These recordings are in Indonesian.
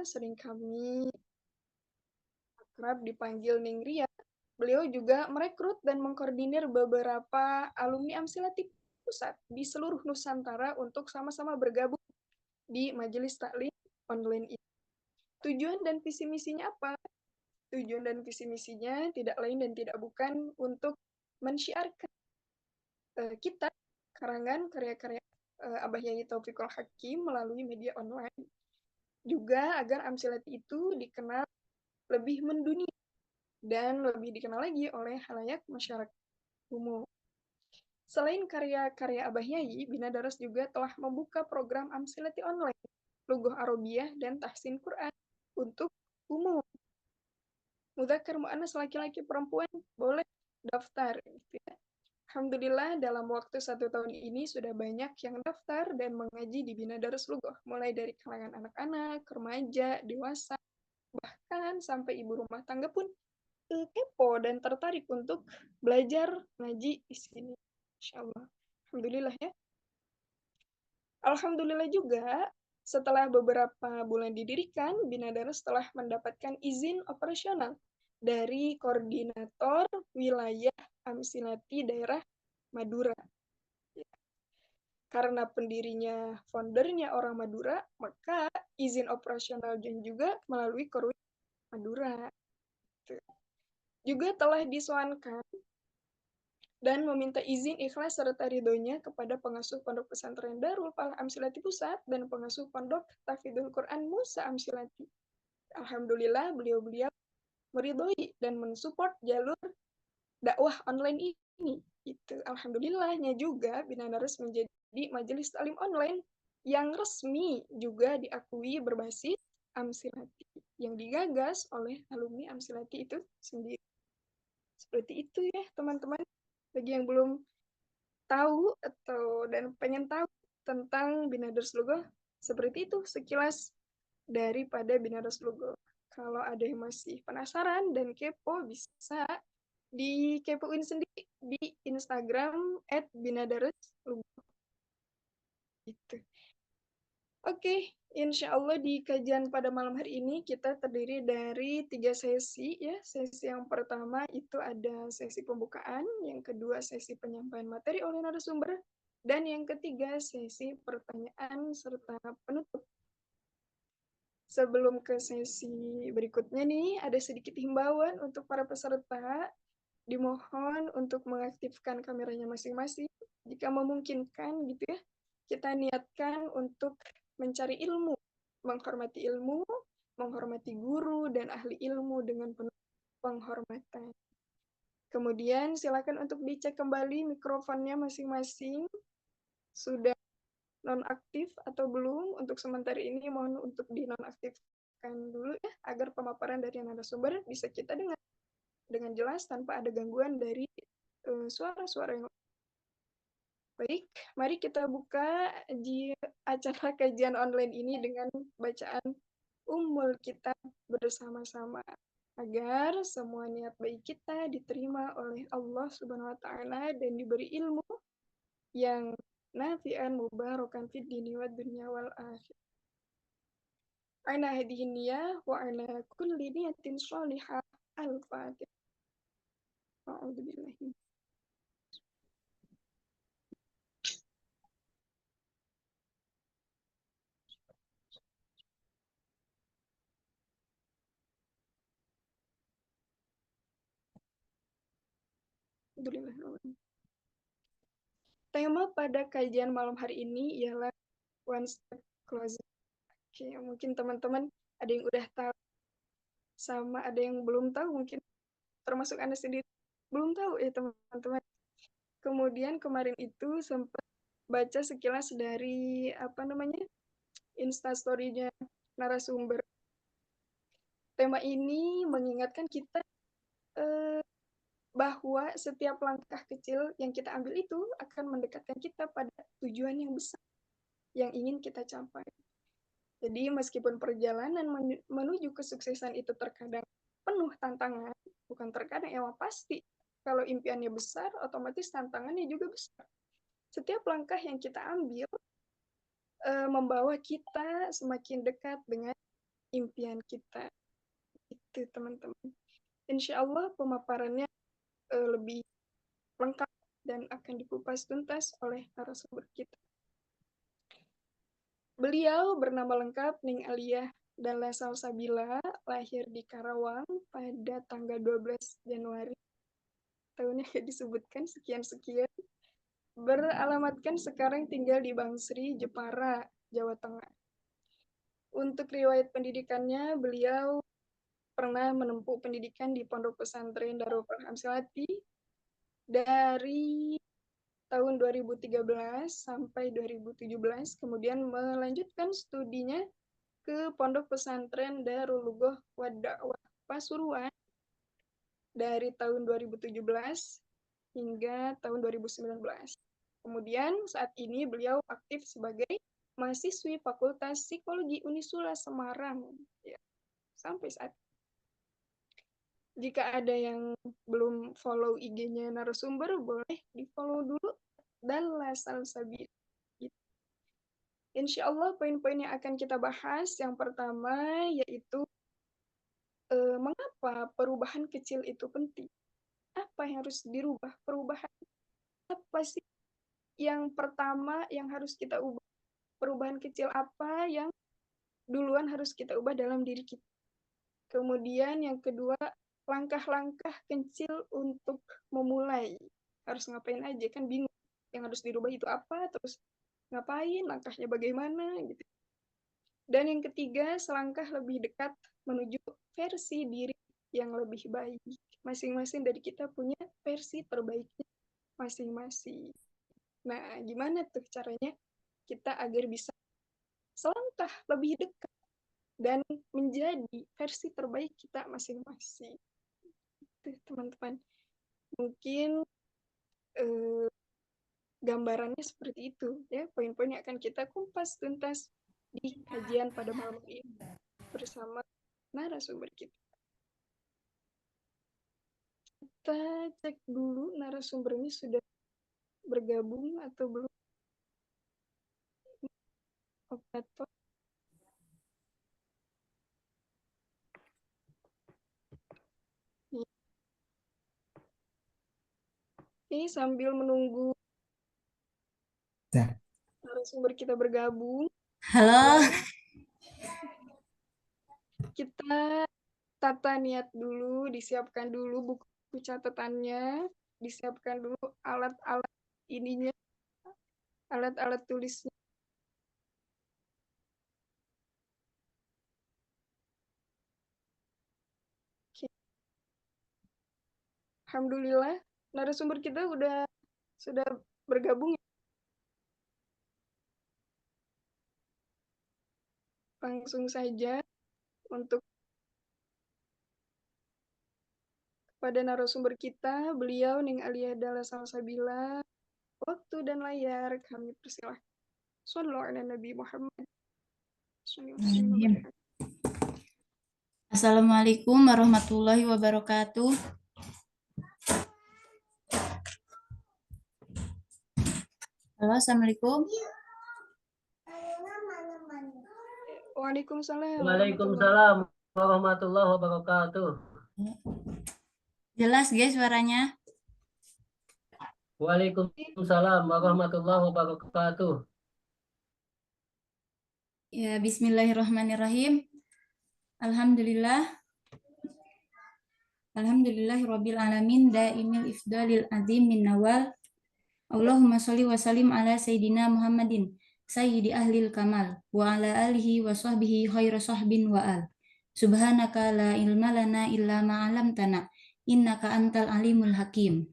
sering kami akrab dipanggil Ning Ria. Beliau juga merekrut dan mengkoordinir beberapa alumni Amsilati Pusat di seluruh Nusantara untuk sama-sama bergabung di Majelis Taklim online ini. Tujuan dan visi misinya apa? Tujuan dan visi misinya tidak lain dan tidak bukan untuk mensyiarkan kita karangan karya-karya Abah Yai Taufikul Hakim melalui media online. Juga agar Amsilati itu dikenal lebih mendunia dan lebih dikenal lagi oleh halayak masyarakat umum. Selain karya-karya Abah Yai, Bina Daras juga telah membuka program Amsilati Online, Lughah Arabiyah, dan Tahsin Quran untuk umum. Mudzakkar mu'annas laki-laki perempuan boleh daftar. Gitu ya. Alhamdulillah dalam waktu 1 tahun ini sudah banyak yang daftar dan mengaji di Bina Darus Lughah, mulai dari kalangan anak-anak, remaja, dewasa, bahkan sampai ibu rumah tangga pun kepo dan tertarik untuk belajar ngaji di sini. Insya Allah. Alhamdulillah ya. Alhamdulillah juga setelah beberapa bulan didirikan, Bina Darus telah mendapatkan izin operasional dari Koordinator Wilayah Amsilati Daerah Madura. Karena pendirinya, foundernya orang Madura, maka izin operasional dan juga melalui Korwil Madura. Juga telah disoankan dan meminta izin ikhlas serta ridhonya kepada pengasuh Pondok Pesantren Darul Falah Amsilati Pusat dan pengasuh Pondok Tahfidzul Quran Musa Amsilati. Alhamdulillah beliau-beliau meridhoi dan mensupport jalur dakwah online ini. Gitu. Alhamdulillahnya juga Bina Darus menjadi majelis taklim online yang resmi juga diakui berbasis Amsilati yang digagas oleh alumni Amsilati itu sendiri. Seperti itu ya teman-teman. Bagi yang belum tahu atau dan pengen tahu tentang Bina Darus Lughah, seperti itu sekilas daripada Bina Darus Lughah. Kalau ada yang masih penasaran dan kepo, bisa dikepoin sendiri di Instagram @binadaruslughah. Gitu. Oke, insya Allah di kajian pada malam hari ini kita terdiri dari 3 sesi ya. Sesi yang pertama itu ada sesi pembukaan, yang kedua sesi penyampaian materi oleh narasumber, dan yang ketiga sesi pertanyaan serta penutup. Sebelum ke sesi berikutnya nih, ada sedikit himbauan untuk para peserta. Dimohon untuk mengaktifkan kameranya masing-masing jika memungkinkan gitu ya. Kita niatkan untuk mencari ilmu, menghormati guru dan ahli ilmu dengan penuh penghormatan. Kemudian silakan untuk dicek kembali mikrofonnya masing-masing sudah nonaktif atau belum. Untuk sementara ini mohon untuk dinonaktifkan dulu ya agar pemaparan dari narasumber bisa kita dengar dengan jelas tanpa ada gangguan dari suara-suara yang baik. Mari kita buka di acara kajian online ini dengan bacaan Ummul Kitab bersama-sama agar semua niat baik kita diterima oleh Allah Subhanahu wa taala dan diberi ilmu yang nafi'an mubarakan fid dini wad dunya wal akhirah. Ana hadihin niyah wa ala kulli niyatin shalihah. Al-Fatihah. A'udzubillahi. Tema pada kajian malam hari ini ialah one step closer. Oke, mungkin teman-teman ada yang udah tahu, sama ada yang belum tahu, mungkin termasuk Anda sendiri belum tahu ya teman-teman. Kemudian kemarin itu sempat baca sekilas dari Instastory-nya narasumber. Tema ini mengingatkan kita bahwa setiap langkah kecil yang kita ambil itu akan mendekatkan kita pada tujuan yang besar yang ingin kita capai. Jadi meskipun perjalanan menuju kesuksesan itu terkadang penuh tantangan, bukan terkadang, emang pasti. Kalau impiannya besar, otomatis tantangannya juga besar. Setiap langkah yang kita ambil membawa kita semakin dekat dengan impian kita. Itu teman-teman. Insya Allah pemaparannya lebih lengkap dan akan dikupas tuntas oleh narasumber kita. Beliau bernama lengkap Ning Aliyah Dahlan Salsabila, lahir di Karawang pada tanggal 12 Januari. Tahunnya disebutkan sekian-sekian. Beralamatkan sekarang tinggal di Bangsri, Jepara, Jawa Tengah. Untuk riwayat pendidikannya, beliau pernah menempuh pendidikan di Pondok Pesantren Darul Furqan Silati dari tahun 2013 sampai 2017, kemudian melanjutkan studinya ke Pondok Pesantren Darul Lugoh Wada'wah Pasuruan dari tahun 2017 hingga tahun 2019. Kemudian saat ini beliau aktif sebagai mahasiswi Fakultas Psikologi Unisula Semarang. Ya, sampai saat ini. Jika ada yang belum follow IG-nya narasumber, boleh di-follow dulu. Dahlan Salsabila. Insya Allah poin-poin yang akan kita bahas yang pertama yaitu mengapa perubahan kecil itu penting. Apa yang harus dirubah? Perubahan apa sih yang pertama yang harus kita ubah? Perubahan kecil apa yang duluan harus kita ubah dalam diri kita? Kemudian yang kedua, langkah-langkah kecil untuk memulai. Harus ngapain aja, kan bingung. Yang harus dirubah itu apa, terus ngapain, langkahnya bagaimana, gitu. Dan yang ketiga, selangkah lebih dekat menuju versi diri yang lebih baik. Masing-masing dari kita punya versi terbaiknya masing-masing. Nah, gimana tuh caranya kita agar bisa selangkah lebih dekat dan menjadi versi terbaik kita masing-masing. Tuh, teman-teman. Mungkin gambarannya seperti itu, ya. Poin-poin yang akan kita kumpas tuntas di kajian pada malam ini bersama narasumber kita. Kita cek dulu narasumbernya sudah bergabung atau belum. Operator. Ini sambil menunggu narasumber kita bergabung. Halo. Kita tata niat dulu, disiapkan dulu buku catatannya, disiapkan dulu alat-alat ininya, alat-alat tulisnya. Oke. Alhamdulillah, narasumber kita sudah bergabung. Langsung saja untuk pada narasumber kita, beliau Ning Aliyah Dahlan Salsabila. Waktu dan layar kami persilahkan. Sallallahu ala Nabi Muhammad. Assalamualaikum warahmatullahi wabarakatuh. Halo, assalamualaikum. Waalaikumsalam. Waalaikumsalam warahmatullahi wabarakatuh. Jelas guys suaranya? Waalaikumsalam warahmatullahi wabarakatuh. Ya, bismillahirrahmanirrahim. Alhamdulillahirabbil alamin daimil ifdalil azim min nawal. Allahumma sholli wa sallim ala sayyidina Muhammadin sayyidi ahlil kamal wa ala alihi wa sahbihi khairu sahbin wa al. Subhanaka la ilma lana illa ma 'allamtana innaka antal alimul hakim.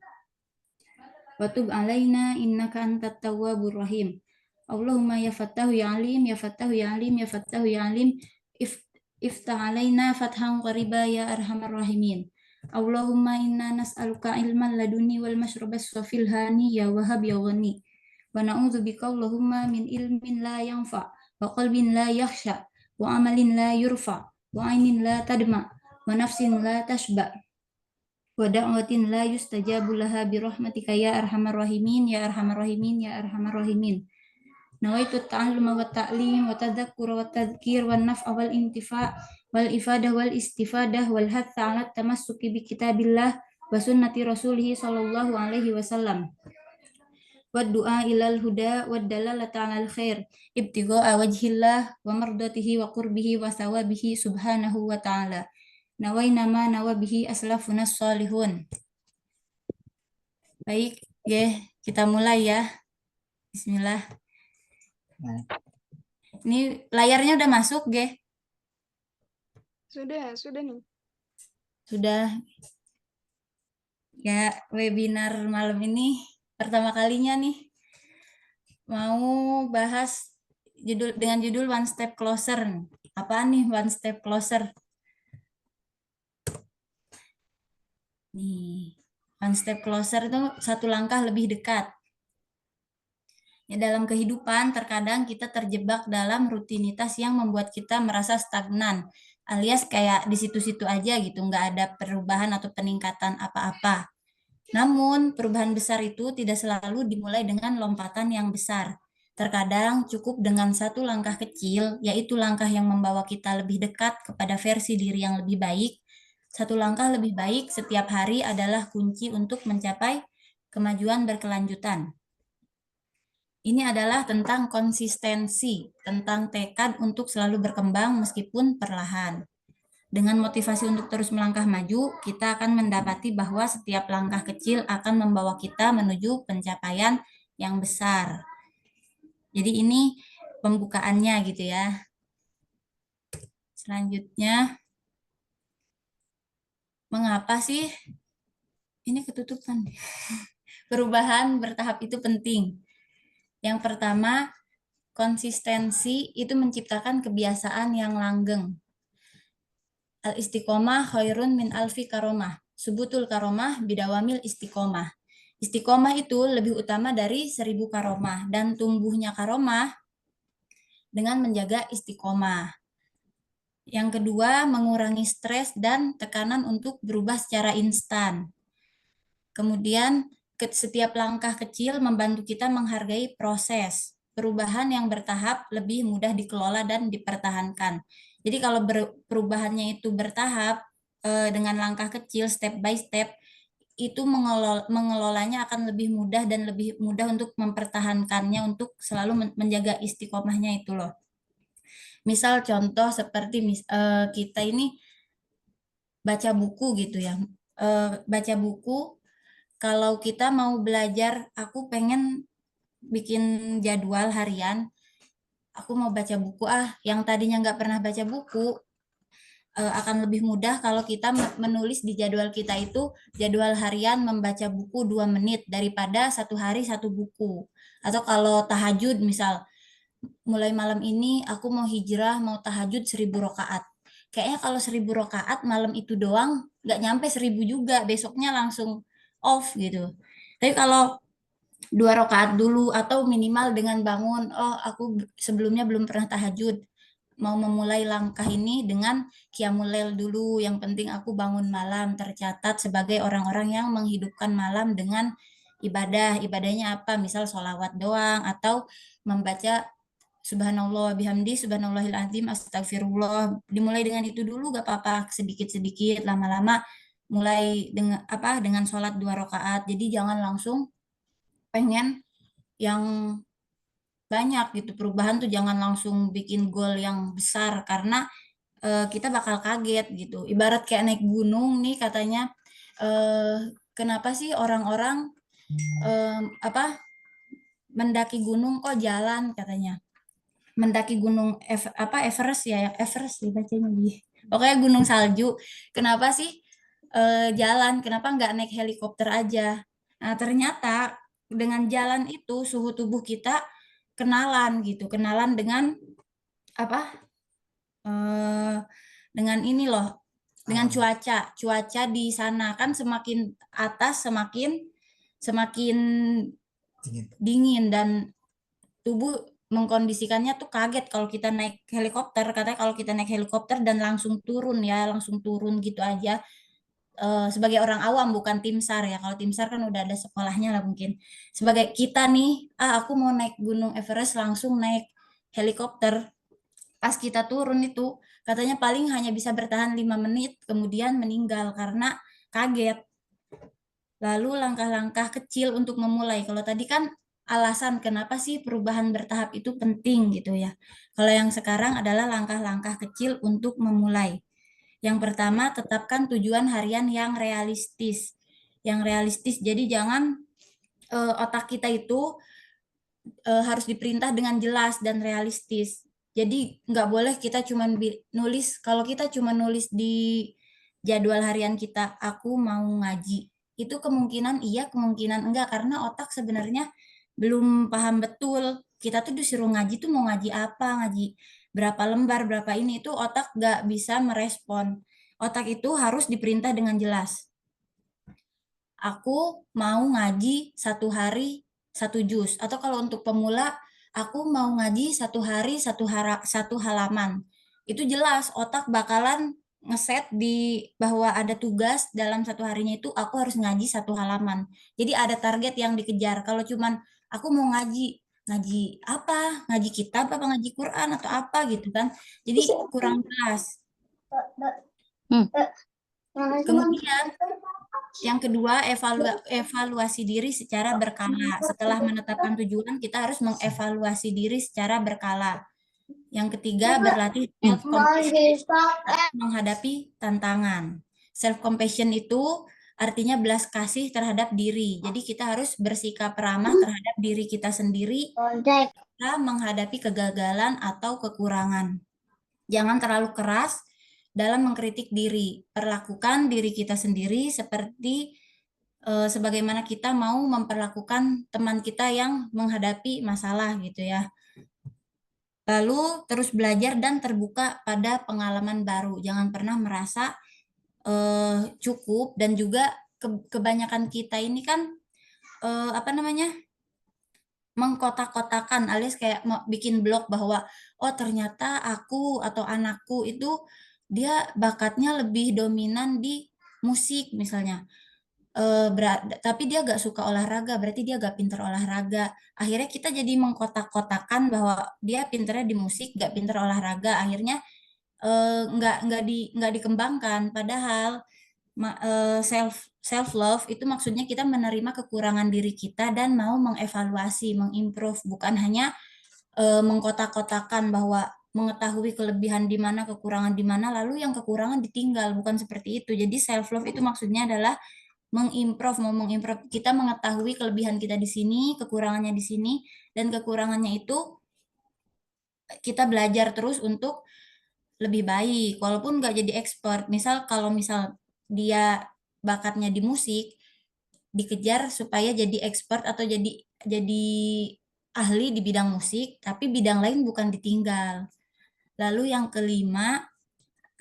Wa tub alaina innaka antat tawwabur rahim. Allahumma ya fattahu ya alim ya fattahu ya alim ya fattahu ya alim iftah alaina fathan qariba ya arhamar rahimin. Allahumma inna nas'aluka ilman laduni wal mashrabas safil hani ya wahab ya ghani. Wa na'udzubika Allahumma min ilmin la yanfa wa qalbin la yakhsha wa amalin la yurfa wa ainin la tadma wa nafsin la tashba wa da'watin la yustajabu laha bi rahmatika ya arhamar rahimin ya arhamar rahimin ya arhamar rahimin. nawaitu ta'alluma wa ta'lim wa tadhakkura wa tadhkir wa naf'a wal intifa' wal ifadah wal istifadah wal hatha 'ala tamassuki bi kitabillah wa sunnati rasulih sallallahu alaihi wasallam wa du'a ilal huda wa dalalata 'alal khair ibtigha'a wajhillah wa mardatihi wa qurbihi wa thawabihi subhanahu wa ta'ala. Nawaina ma nawabihi aslafunas salihun. Baik, kita mulai ya. Bismillah. Ini layarnya udah masuk, Sudah nih. Sudah. Ya, webinar malam ini pertama kalinya nih mau bahas dengan judul One Step Closer. Apaan nih One Step Closer? Nih, One Step Closer itu satu langkah lebih dekat. Ya, dalam kehidupan terkadang kita terjebak dalam rutinitas yang membuat kita merasa stagnan, alias kayak di situ-situ aja gitu, nggak ada perubahan atau peningkatan apa-apa. Namun, perubahan besar itu tidak selalu dimulai dengan lompatan yang besar. Terkadang cukup dengan satu langkah kecil, yaitu langkah yang membawa kita lebih dekat kepada versi diri yang lebih baik. Satu langkah lebih baik setiap hari adalah kunci untuk mencapai kemajuan berkelanjutan. Ini adalah tentang konsistensi, tentang tekad untuk selalu berkembang meskipun perlahan. Dengan motivasi untuk terus melangkah maju, kita akan mendapati bahwa setiap langkah kecil akan membawa kita menuju pencapaian yang besar. Jadi ini pembukaannya gitu ya. Selanjutnya, mengapa sih ini ketutupan? Perubahan bertahap itu penting. Yang pertama, konsistensi itu menciptakan kebiasaan yang langgeng. Al-istiqomah khairun min alfi karomah. Subutul karomah bidawamil istiqomah. Istiqomah itu lebih utama dari 1000 karomah. Dan tumbuhnya karomah dengan menjaga istiqomah. Yang kedua, mengurangi stres dan tekanan untuk berubah secara instan. Kemudian, setiap langkah kecil membantu kita menghargai proses. Perubahan yang bertahap lebih mudah dikelola dan dipertahankan. Jadi kalau perubahannya itu bertahap dengan langkah kecil, step by step, itu mengelolanya akan lebih mudah dan lebih mudah untuk mempertahankannya, untuk selalu menjaga istiqomahnya itu loh. Misal contoh seperti kita ini baca buku gitu ya. Baca buku, kalau kita mau belajar, aku pengen bikin jadwal harian, aku mau baca buku yang tadinya nggak pernah baca buku, akan lebih mudah kalau kita menulis di jadwal kita itu jadwal harian membaca buku 2 menit daripada satu hari satu buku. Atau kalau tahajud misal, mulai malam ini aku mau hijrah, mau tahajud 1000 rakaat. Kayaknya kalau 1000 rakaat malam itu doang nggak nyampe 1000 juga, besoknya langsung off gitu. Tapi kalau 2 rakaat dulu, atau minimal dengan bangun, aku sebelumnya belum pernah tahajud, mau memulai langkah ini dengan qiyamul lail dulu, yang penting aku bangun malam, tercatat sebagai orang-orang yang menghidupkan malam dengan ibadah. Ibadahnya apa? Misal sholawat doang, atau membaca subhanallah bihamdi, subhanallahil azim, astagfirullah. Dimulai dengan itu dulu gak apa-apa, sedikit-sedikit, lama-lama mulai dengan sholat 2 rakaat. Jadi jangan langsung pengen yang banyak gitu. Perubahan tuh jangan langsung bikin goal yang besar, karena kita bakal kaget gitu. Ibarat kayak naik gunung nih katanya, kenapa sih orang-orang mendaki gunung kok jalan katanya. Mendaki gunung Everest ya, Everest dibacanya nih. Pokoknya gunung salju. Kenapa sih jalan? Kenapa nggak naik helikopter aja? Nah, ternyata dengan jalan itu suhu tubuh kita kenalan gitu, kenalan dengan dengan ini loh, dengan cuaca di sana kan semakin atas semakin dingin, dan tubuh mengkondisikannya tuh kaget kalau kita naik helikopter. Katanya kalau kita naik helikopter dan langsung turun gitu aja, sebagai orang awam, bukan tim SAR ya. Kalau tim SAR kan udah ada sekolahnya lah mungkin. Sebagai kita nih, aku mau naik Gunung Everest langsung naik helikopter. Pas kita turun itu katanya paling hanya bisa bertahan 5 menit, kemudian meninggal karena kaget. Lalu langkah-langkah kecil untuk memulai. Kalau tadi kan alasan kenapa sih perubahan bertahap itu penting gitu ya. Kalau yang sekarang adalah langkah-langkah kecil untuk memulai. Yang pertama, tetapkan tujuan harian yang realistis. Yang realistis, jadi jangan otak kita itu harus diperintah dengan jelas dan realistis. Jadi nggak boleh kita cuma nulis, kalau kita cuma nulis di jadwal harian kita, aku mau ngaji. Itu kemungkinan iya, kemungkinan enggak, karena otak sebenarnya belum paham betul. Kita tuh disuruh ngaji tuh mau ngaji apa, ngaji berapa lembar, berapa ini, itu otak nggak bisa merespon. Otak itu harus diperintah dengan jelas. Aku mau ngaji 1 hari 1 juz. Atau kalau untuk pemula, aku mau ngaji 1 hari 1 halaman. Itu jelas otak bakalan ngeset di bahwa ada tugas dalam 1 harinya itu aku harus ngaji 1 halaman. Jadi ada target yang dikejar. Kalau cuman aku mau ngaji apa? Ngaji kitab apa ngaji Quran atau apa gitu kan. Jadi kurang jelas. Kemudian yang kedua, evaluasi diri secara berkala. Setelah menetapkan tujuan, kita harus mengevaluasi diri secara berkala. Yang ketiga, berlatih self-compassion menghadapi tantangan. Self-compassion itu artinya belas kasih terhadap diri. Jadi kita harus bersikap ramah terhadap diri kita sendiri kita menghadapi kegagalan atau kekurangan. Jangan terlalu keras dalam mengkritik diri. Perlakukan diri kita sendiri seperti sebagaimana kita mau memperlakukan teman kita yang menghadapi masalah gitu ya. Lalu terus belajar dan terbuka pada pengalaman baru. Jangan pernah merasa cukup, dan juga kebanyakan kita ini kan mengkotak-kotakan alias kayak bikin blog bahwa oh ternyata aku atau anakku itu dia bakatnya lebih dominan di musik misalnya. Tapi dia gak suka olahraga, berarti dia gak pinter olahraga. Akhirnya kita jadi mengkotak-kotakan bahwa dia pinternya di musik, gak pinter olahraga. Akhirnya nggak dikembangkan. Padahal self love itu maksudnya kita menerima kekurangan diri kita dan mau mengevaluasi, mengimprove, bukan hanya mengkotak-kotakan bahwa mengetahui kelebihan di mana, kekurangan di mana, lalu yang kekurangan ditinggal. Bukan seperti itu. Jadi self love itu maksudnya adalah mengimprove. Kita mengetahui kelebihan kita di sini, kekurangannya di sini, dan kekurangannya itu kita belajar terus untuk lebih baik, walaupun nggak jadi expert. Misal kalau dia bakatnya di musik, dikejar supaya jadi expert atau jadi ahli di bidang musik, tapi bidang lain bukan ditinggal. Lalu yang kelima,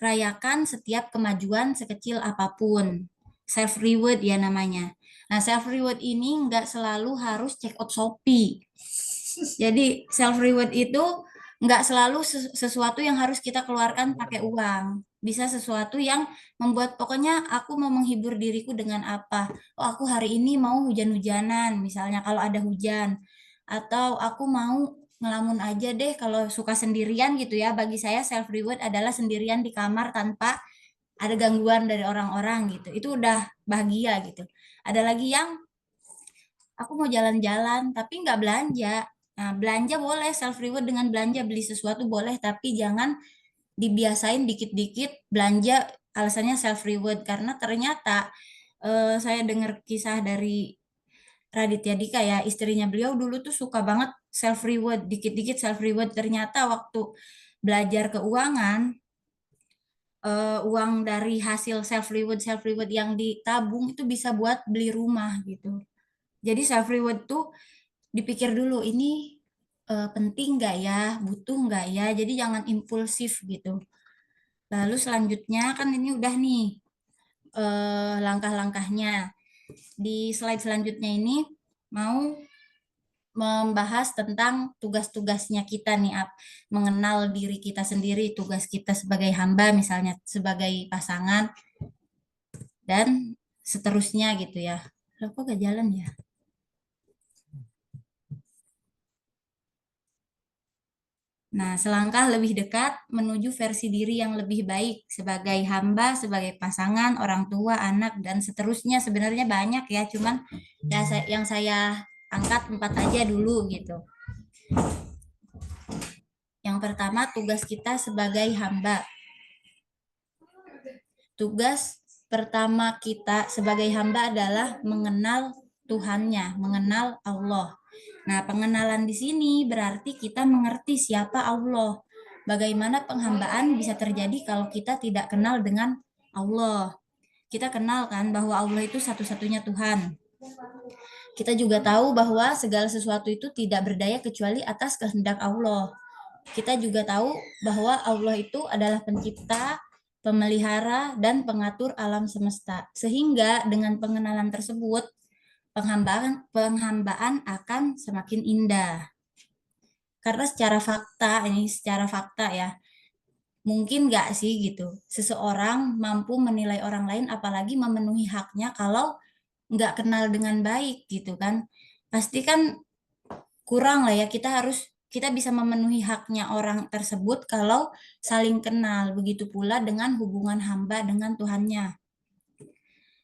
rayakan setiap kemajuan sekecil apapun. Self reward ya namanya. Nah, self reward ini nggak selalu harus check out Shopee. Jadi self reward itu nggak selalu sesuatu yang harus kita keluarkan pakai uang. Bisa sesuatu yang membuat pokoknya aku mau menghibur diriku dengan apa. Oh, aku hari ini mau hujan-hujanan misalnya kalau ada hujan. Atau aku mau ngelamun aja deh kalau suka sendirian gitu ya. Bagi saya self reward adalah sendirian di kamar tanpa ada gangguan dari orang-orang gitu. Itu udah bahagia gitu. Ada lagi yang aku mau jalan-jalan tapi nggak belanja. Nah, belanja boleh, self reward dengan belanja, beli sesuatu boleh, tapi jangan dibiasain dikit-dikit belanja alasannya self reward, karena ternyata saya dengar kisah dari Raditya Dika ya, istrinya beliau dulu tuh suka banget self reward, dikit-dikit self reward. Ternyata waktu belajar keuangan, uang dari hasil self reward yang ditabung itu bisa buat beli rumah gitu. Jadi self reward tuh dipikir dulu, ini penting nggak ya, butuh nggak ya, jadi jangan impulsif gitu. Lalu selanjutnya kan ini udah nih langkah-langkahnya. Di slide selanjutnya ini mau membahas tentang tugas-tugasnya kita nih, mengenal diri kita sendiri, tugas kita sebagai hamba misalnya, sebagai pasangan. dan seterusnya gitu ya. Loh, kok gak jalan ya? Nah, selangkah lebih dekat menuju versi diri yang lebih baik sebagai hamba, sebagai pasangan, orang tua, anak, dan seterusnya. Sebenarnya banyak ya, cuman ya yang saya angkat 4 aja dulu gitu. Yang pertama, tugas kita sebagai hamba. Tugas pertama kita sebagai hamba adalah mengenal Tuhannya, mengenal Allah. Nah, pengenalan di sini berarti kita mengerti siapa Allah. Bagaimana penghambaan bisa terjadi kalau kita tidak kenal dengan Allah. Kita kenal kan bahwa Allah itu satu-satunya Tuhan. Kita juga tahu bahwa segala sesuatu itu tidak berdaya kecuali atas kehendak Allah. Kita juga tahu bahwa Allah itu adalah pencipta, pemelihara, dan pengatur alam semesta. Sehingga dengan pengenalan tersebut, penghambaan akan semakin indah. Karena secara fakta ya, mungkin nggak sih gitu, seseorang mampu menilai orang lain apalagi memenuhi haknya kalau nggak kenal dengan baik gitu kan. Pasti kan kurang lah ya, kita bisa memenuhi haknya orang tersebut kalau saling kenal. Begitu pula dengan hubungan hamba dengan Tuhannya.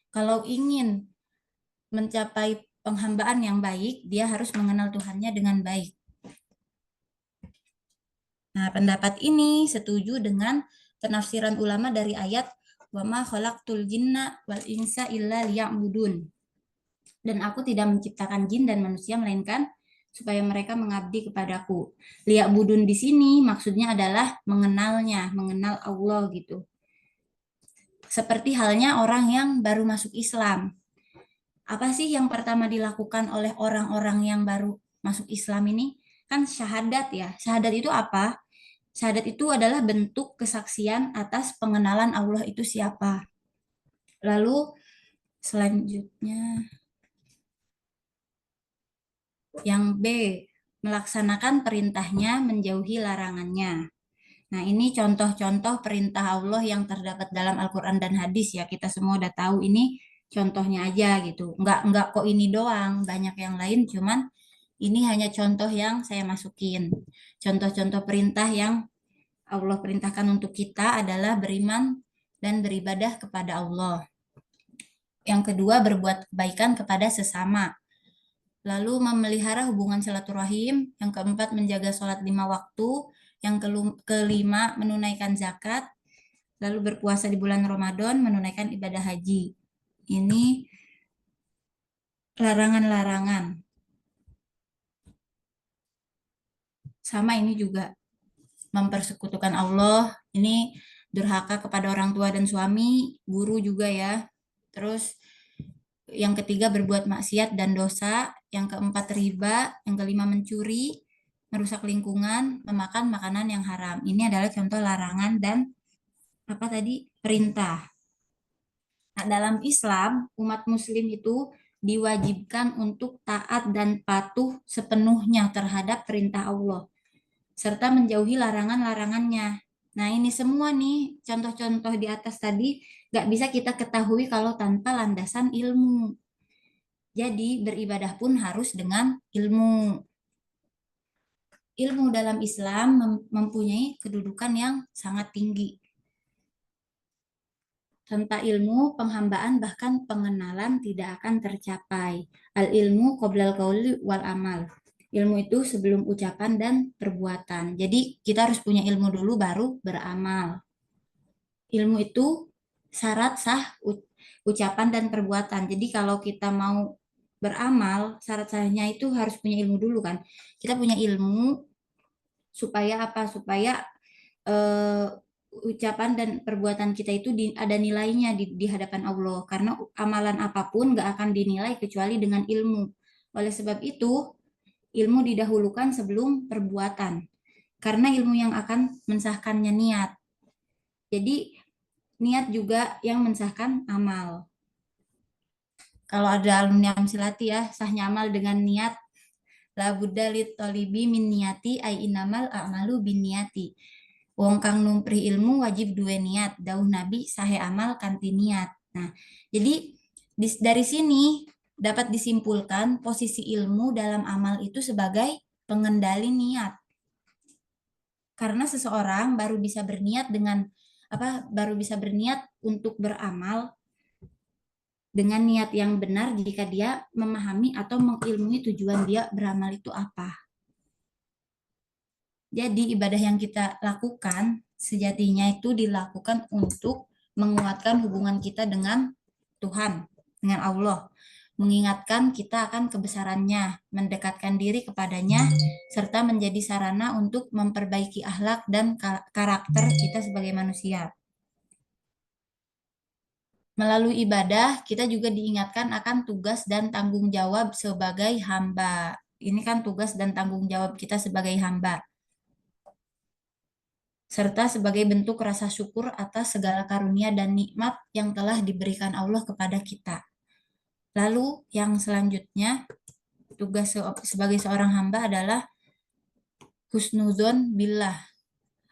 Kalau ingin mencapai penghambaan yang baik, dia harus mengenal Tuhannya dengan baik. Nah, pendapat ini setuju dengan penafsiran ulama dari ayat wa ma khalaqtul jinna wal insa illa liya'budun. Dan aku tidak menciptakan jin dan manusia melainkan supaya mereka mengabdi kepadaku. Liya'budun di sini maksudnya adalah mengenalnya, mengenal Allah gitu. Seperti halnya orang yang baru masuk Islam. Apa sih yang pertama dilakukan oleh orang-orang yang baru masuk Islam ini? Kan syahadat ya. Syahadat itu apa? Syahadat itu adalah bentuk kesaksian atas pengenalan Allah itu siapa. Lalu selanjutnya yang B, melaksanakan perintahnya, menjauhi larangannya. Nah, ini contoh-contoh perintah Allah yang terdapat dalam Al-Quran dan hadis ya. Kita semua udah tahu ini contohnya aja gitu. Enggak kok ini doang, banyak yang lain, cuman ini hanya contoh yang saya masukin. Contoh-contoh perintah yang Allah perintahkan untuk kita adalah beriman dan beribadah kepada Allah. Yang kedua, berbuat kebaikan kepada sesama. Lalu memelihara hubungan silaturahim. Yang keempat, menjaga sholat 5 waktu. Yang kelima, menunaikan zakat. Lalu berpuasa di bulan Ramadan, menunaikan ibadah haji. Ini larangan-larangan. Sama ini juga mempersekutukan Allah. Ini durhaka kepada orang tua dan suami, guru juga ya. Terus yang ketiga berbuat maksiat dan dosa, yang keempat riba, yang kelima mencuri, merusak lingkungan, memakan makanan yang haram. Ini adalah contoh larangan dan perintah. Nah, dalam Islam, umat muslim itu diwajibkan untuk taat dan patuh sepenuhnya terhadap perintah Allah, serta menjauhi larangan-larangannya. Nah, ini semua nih, contoh-contoh di atas tadi, nggak bisa kita ketahui kalau tanpa landasan ilmu. Jadi, beribadah pun harus dengan ilmu. Ilmu dalam Islam mempunyai kedudukan yang sangat tinggi. Tanpa ilmu, penghambaan bahkan pengenalan tidak akan tercapai. Al-ilmu qoblal qauli wal amal. Ilmu itu sebelum ucapan dan perbuatan. Jadi kita harus punya ilmu dulu baru beramal. Ilmu itu syarat sah ucapan dan perbuatan. Jadi kalau kita mau beramal, syarat sahnya itu harus punya ilmu dulu kan. Kita punya ilmu supaya apa? Supaya ucapan dan perbuatan kita itu ada nilainya di hadapan Allah. Karena amalan apapun gak akan dinilai kecuali dengan ilmu. Oleh sebab itu, ilmu didahulukan sebelum perbuatan. Karena ilmu yang akan mensahkannya niat. Jadi, niat juga yang mensahkan amal. Kalau ada alumni Amsilati ya, sahnya amal dengan niat. La budda lit tolibi min niyati ay inamal a'malu bin niyati. Wong kang numpri ilmu wajib duwe niat. Dauh Nabi sahe amal kanti niat. Nah, jadi dari sini dapat disimpulkan posisi ilmu dalam amal itu sebagai pengendali niat. Karena seseorang baru bisa berniat untuk beramal dengan niat yang benar jika dia memahami atau mengilmui tujuan dia beramal itu apa. Jadi ibadah yang kita lakukan sejatinya itu dilakukan untuk menguatkan hubungan kita dengan Tuhan, dengan Allah, mengingatkan kita akan kebesarannya, mendekatkan diri kepadanya, serta menjadi sarana untuk memperbaiki akhlak dan karakter kita sebagai manusia. Melalui ibadah, kita juga diingatkan akan tugas dan tanggung jawab sebagai hamba. Ini kan tugas dan tanggung jawab kita sebagai hamba. Serta sebagai bentuk rasa syukur atas segala karunia dan nikmat yang telah diberikan Allah kepada kita. Lalu yang selanjutnya, tugas sebagai seorang hamba adalah husnudzon billah.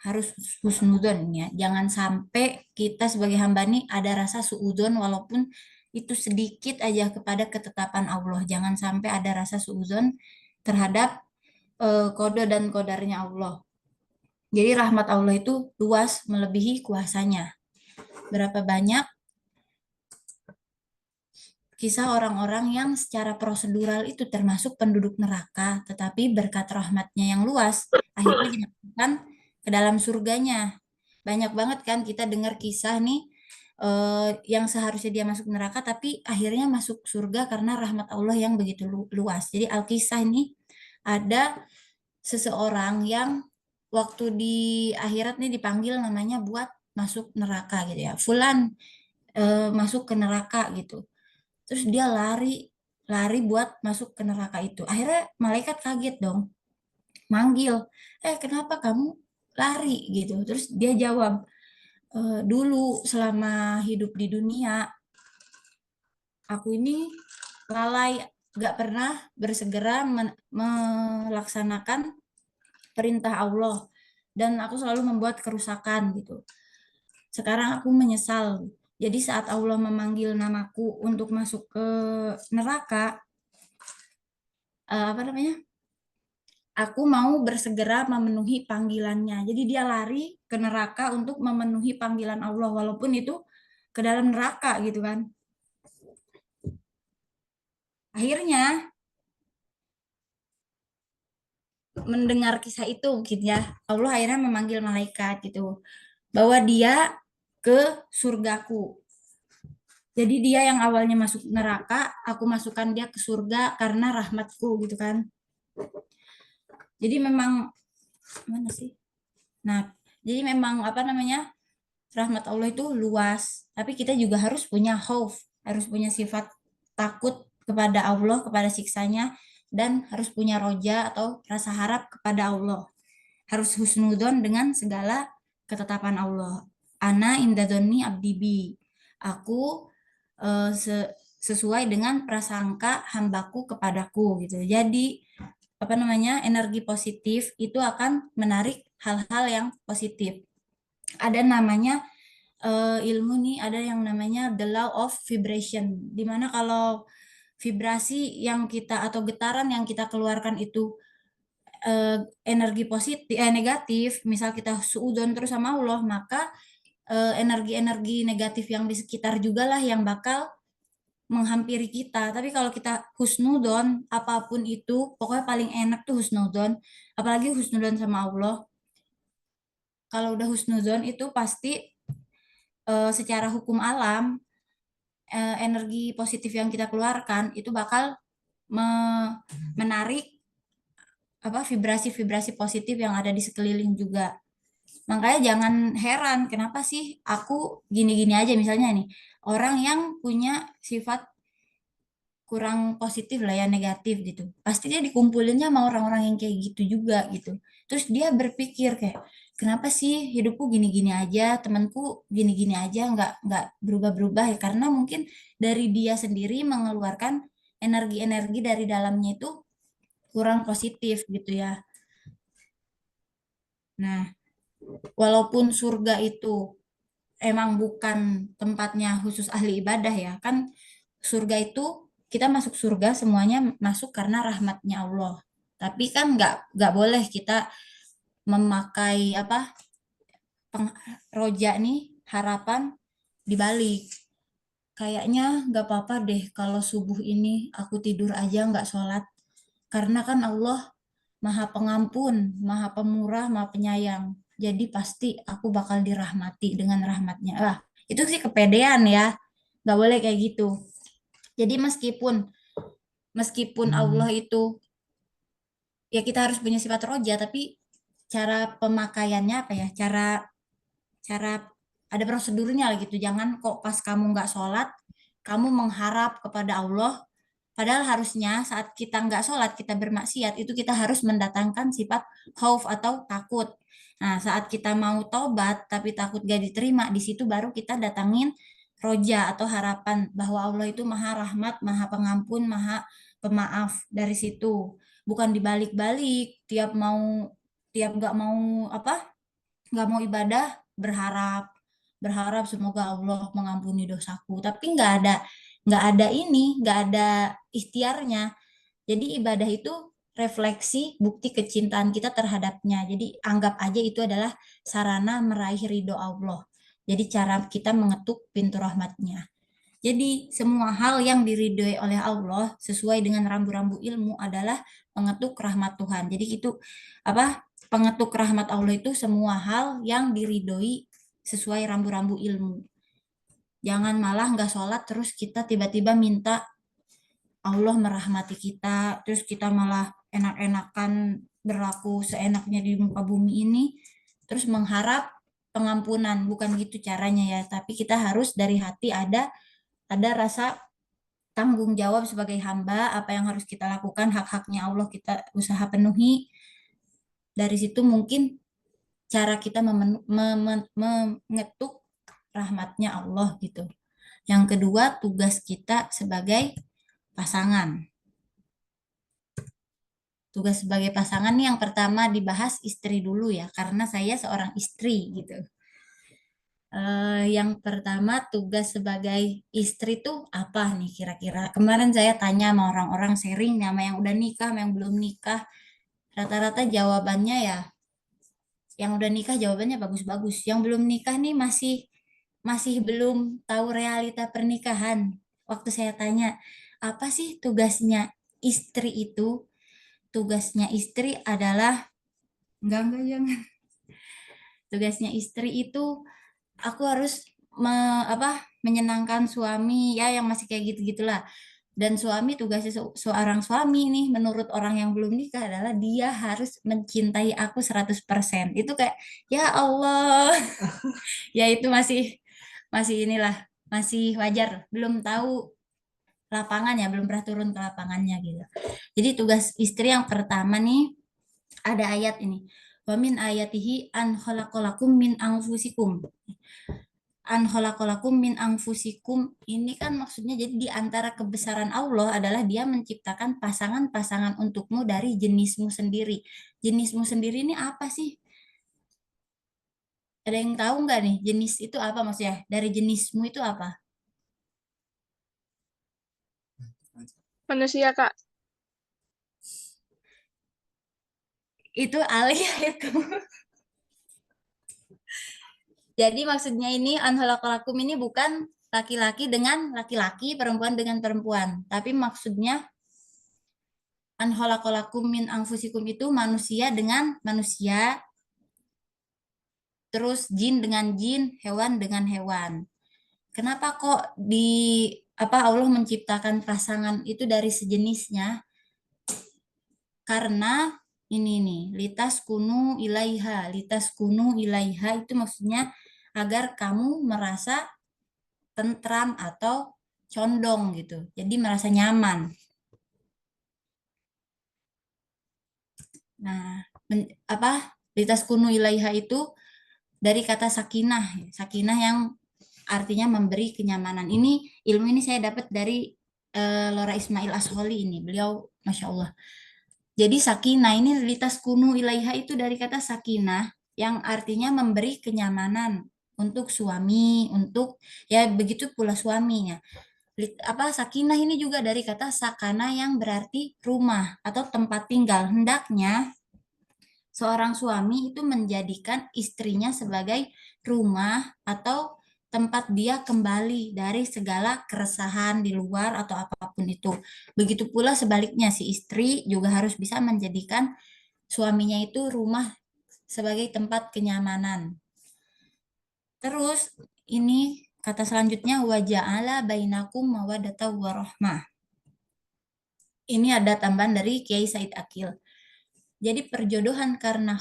Harus husnudzon ya. Jangan sampai kita sebagai hamba nih ada rasa suudzon walaupun itu sedikit aja kepada ketetapan Allah. Jangan sampai ada rasa suudzon terhadap qada dan qadarnya Allah. Jadi rahmat Allah itu luas melebihi kuasanya. Berapa banyak kisah orang-orang yang secara prosedural itu termasuk penduduk neraka, tetapi berkat rahmatnya yang luas, akhirnya dimasukkan ke dalam surganya. Banyak banget kan kita dengar kisah nih, yang seharusnya dia masuk neraka, tapi akhirnya masuk surga karena rahmat Allah yang begitu luas. Jadi Alkisah ini ada seseorang yang waktu di akhirat nih dipanggil namanya buat masuk neraka gitu ya. Fulan masuk ke neraka gitu. Terus dia lari buat masuk ke neraka itu. Akhirnya malaikat kaget dong. Manggil, kenapa kamu lari gitu. Terus dia jawab, dulu selama hidup di dunia, aku ini lalai, gak pernah bersegera melaksanakan perintah Allah dan aku selalu membuat kerusakan gitu. Sekarang aku menyesal. Jadi saat Allah memanggil namaku untuk masuk ke neraka, aku mau bersegera memenuhi panggilannya. Jadi dia lari ke neraka untuk memenuhi panggilan Allah walaupun itu ke dalam neraka gitu kan. Akhirnya mendengar kisah itu gitu ya, Allah akhirnya memanggil malaikat gitu, bawa dia ke surgaku. Jadi dia yang awalnya masuk neraka, aku masukkan dia ke surga karena rahmatku gitu kan. Jadi memang mana sih? Nah, jadi memang rahmat Allah itu luas, tapi kita juga harus punya khauf, harus punya sifat takut kepada Allah, kepada siksanya, dan harus punya roja atau rasa harap kepada Allah. Harus husnudon dengan segala ketetapan Allah. Ana indadoni abdibi. Aku sesuai dengan prasangka hambaku kepadaku gitu. Jadi energi positif itu akan menarik hal-hal yang positif. Ada namanya ilmu nih, ada yang namanya the law of vibration, dimana kalau vibrasi yang kita atau getaran yang kita keluarkan itu energi positif negatif, misal kita suudzon terus sama Allah, maka energi-energi negatif yang di sekitar juga lah yang bakal menghampiri kita. Tapi kalau kita husnudon, apapun itu, pokoknya paling enak tuh husnudon, apalagi husnudon sama Allah. Kalau udah husnudon itu pasti secara hukum alam energi positif yang kita keluarkan itu bakal menarik vibrasi-vibrasi positif yang ada di sekeliling juga. Makanya jangan heran kenapa sih aku gini-gini aja, misalnya nih, orang yang punya sifat kurang positif lah ya, negatif gitu, pasti dia dikumpulinnya sama orang-orang yang kayak gitu juga gitu. Terus dia berpikir kayak, kenapa sih hidupku gini-gini aja, temanku gini-gini aja, nggak berubah-berubah ya, karena mungkin dari dia sendiri mengeluarkan energi-energi dari dalamnya itu kurang positif gitu ya. Nah, walaupun surga itu emang bukan tempatnya khusus ahli ibadah ya. Kan surga itu kita masuk surga semuanya masuk karena rahmatnya Allah. Tapi kan nggak boleh kita memakai apa roja nih harapan dibalik. Kayaknya nggak apa-apa deh kalau subuh ini aku tidur aja nggak sholat. Karena kan Allah Maha Pengampun, Maha Pemurah, Maha Penyayang. Jadi pasti aku bakal dirahmati dengan rahmatnya. Itu sih kepedean ya. Nggak boleh kayak gitu. Jadi meskipun Allah itu ya kita harus punya sifat roja, tapi cara pemakaiannya apa ya? Cara cara ada prosedurnya lah gitu. Jangan kok pas kamu nggak sholat, kamu mengharap kepada Allah. Padahal harusnya saat kita nggak sholat, kita bermaksiat, itu kita harus mendatangkan sifat khauf atau takut. Nah, saat kita mau tobat tapi takut gak diterima, di situ baru kita datangin roja atau harapan bahwa Allah itu maha rahmat, maha pengampun, maha pemaaf. Dari situ bukan dibalik-balik tiap nggak mau nggak mau ibadah berharap berharap semoga Allah mengampuni dosaku, tapi nggak ada ikhtiarnya. Jadi ibadah itu refleksi bukti kecintaan kita terhadapnya. Jadi anggap aja itu adalah sarana meraih ridho Allah. Jadi cara kita mengetuk pintu rahmatnya. Jadi semua hal yang diridhoi oleh Allah sesuai dengan rambu-rambu ilmu adalah pengetuk rahmat Tuhan. Jadi itu pengetuk rahmat Allah itu semua hal yang diridhoi sesuai rambu-rambu ilmu. Jangan malah nggak sholat terus kita tiba-tiba minta Allah merahmati kita, terus kita malah enak-enakan berlaku seenaknya di muka bumi ini, terus mengharap pengampunan. Bukan gitu caranya ya, tapi kita harus dari hati ada rasa tanggung jawab sebagai hamba, apa yang harus kita lakukan, hak-haknya Allah kita usaha penuhi. Dari situ mungkin cara kita mengetuk rahmatnya Allah gitu. Yang kedua, tugas kita sebagai pasangan. Tugas sebagai pasangan nih yang pertama dibahas istri dulu ya, karena saya seorang istri gitu. Yang pertama tugas sebagai istri tuh apa nih kira-kira? Kemarin saya tanya sama orang-orang sharing sama yang udah nikah, sama yang belum nikah. Rata-rata jawabannya ya, yang udah nikah jawabannya bagus-bagus. Yang belum nikah nih masih belum tahu realita pernikahan. Waktu saya tanya, apa sih tugasnya istri itu? Tugasnya istri adalah, enggak, jangan. Tugasnya istri itu aku harus menyenangkan suami ya yang masih kayak gitu-gitulah. Dan suami tugasnya seorang suami nih menurut orang yang belum nikah adalah dia harus mencintai aku 100%. Itu kayak ya Allah. Ya itu masih inilah, masih wajar, belum tahu lapangannya, belum pernah turun ke lapangannya gitu. Jadi tugas istri yang pertama nih ada ayat ini. Wa min ayatihi an khalaqalakum min anfusikum. An khalaqalakum min anfusikum ini kan maksudnya jadi di antara kebesaran Allah adalah dia menciptakan pasangan-pasangan untukmu dari jenismu sendiri. Jenismu sendiri ini apa sih? Ada yang tahu nggak nih jenis itu apa maksudnya? Dari jenismu itu apa? Manusia, Kak. Itu Alia itu. Jadi maksudnya ini anhalakalakum ini bukan laki-laki dengan laki-laki, perempuan dengan perempuan. Tapi maksudnya anhalakalakum min anfusikum itu manusia dengan manusia, terus jin dengan jin, hewan dengan hewan. Kenapa kok Allah menciptakan pasangan itu dari sejenisnya? Karena ini nih, litas kunu ilaiha itu maksudnya agar kamu merasa tentram atau condong gitu. Jadi merasa nyaman. Nah, litas kunu ilaiha itu dari kata sakinah. Sakinah yang artinya memberi kenyamanan. Ilmu ini saya dapat dari Lora Ismail Asholi ini. Beliau Masya Allah. Jadi sakinah ini litas kunu ilaiha itu dari kata sakinah yang artinya memberi kenyamanan untuk suami, untuk ya begitu pula suaminya. Sakinah ini juga dari kata sakana yang berarti rumah atau tempat tinggal. Hendaknya seorang suami itu menjadikan istrinya sebagai rumah atau tempat dia kembali dari segala keresahan di luar atau apapun itu. Begitu pula sebaliknya, si istri juga harus bisa menjadikan suaminya itu rumah sebagai tempat kenyamanan. Terus ini kata selanjutnya wa ja'ala bainakum mawaddata warahmah. Ini ada tambahan dari Kiai Said Akil. Jadi perjodohan karena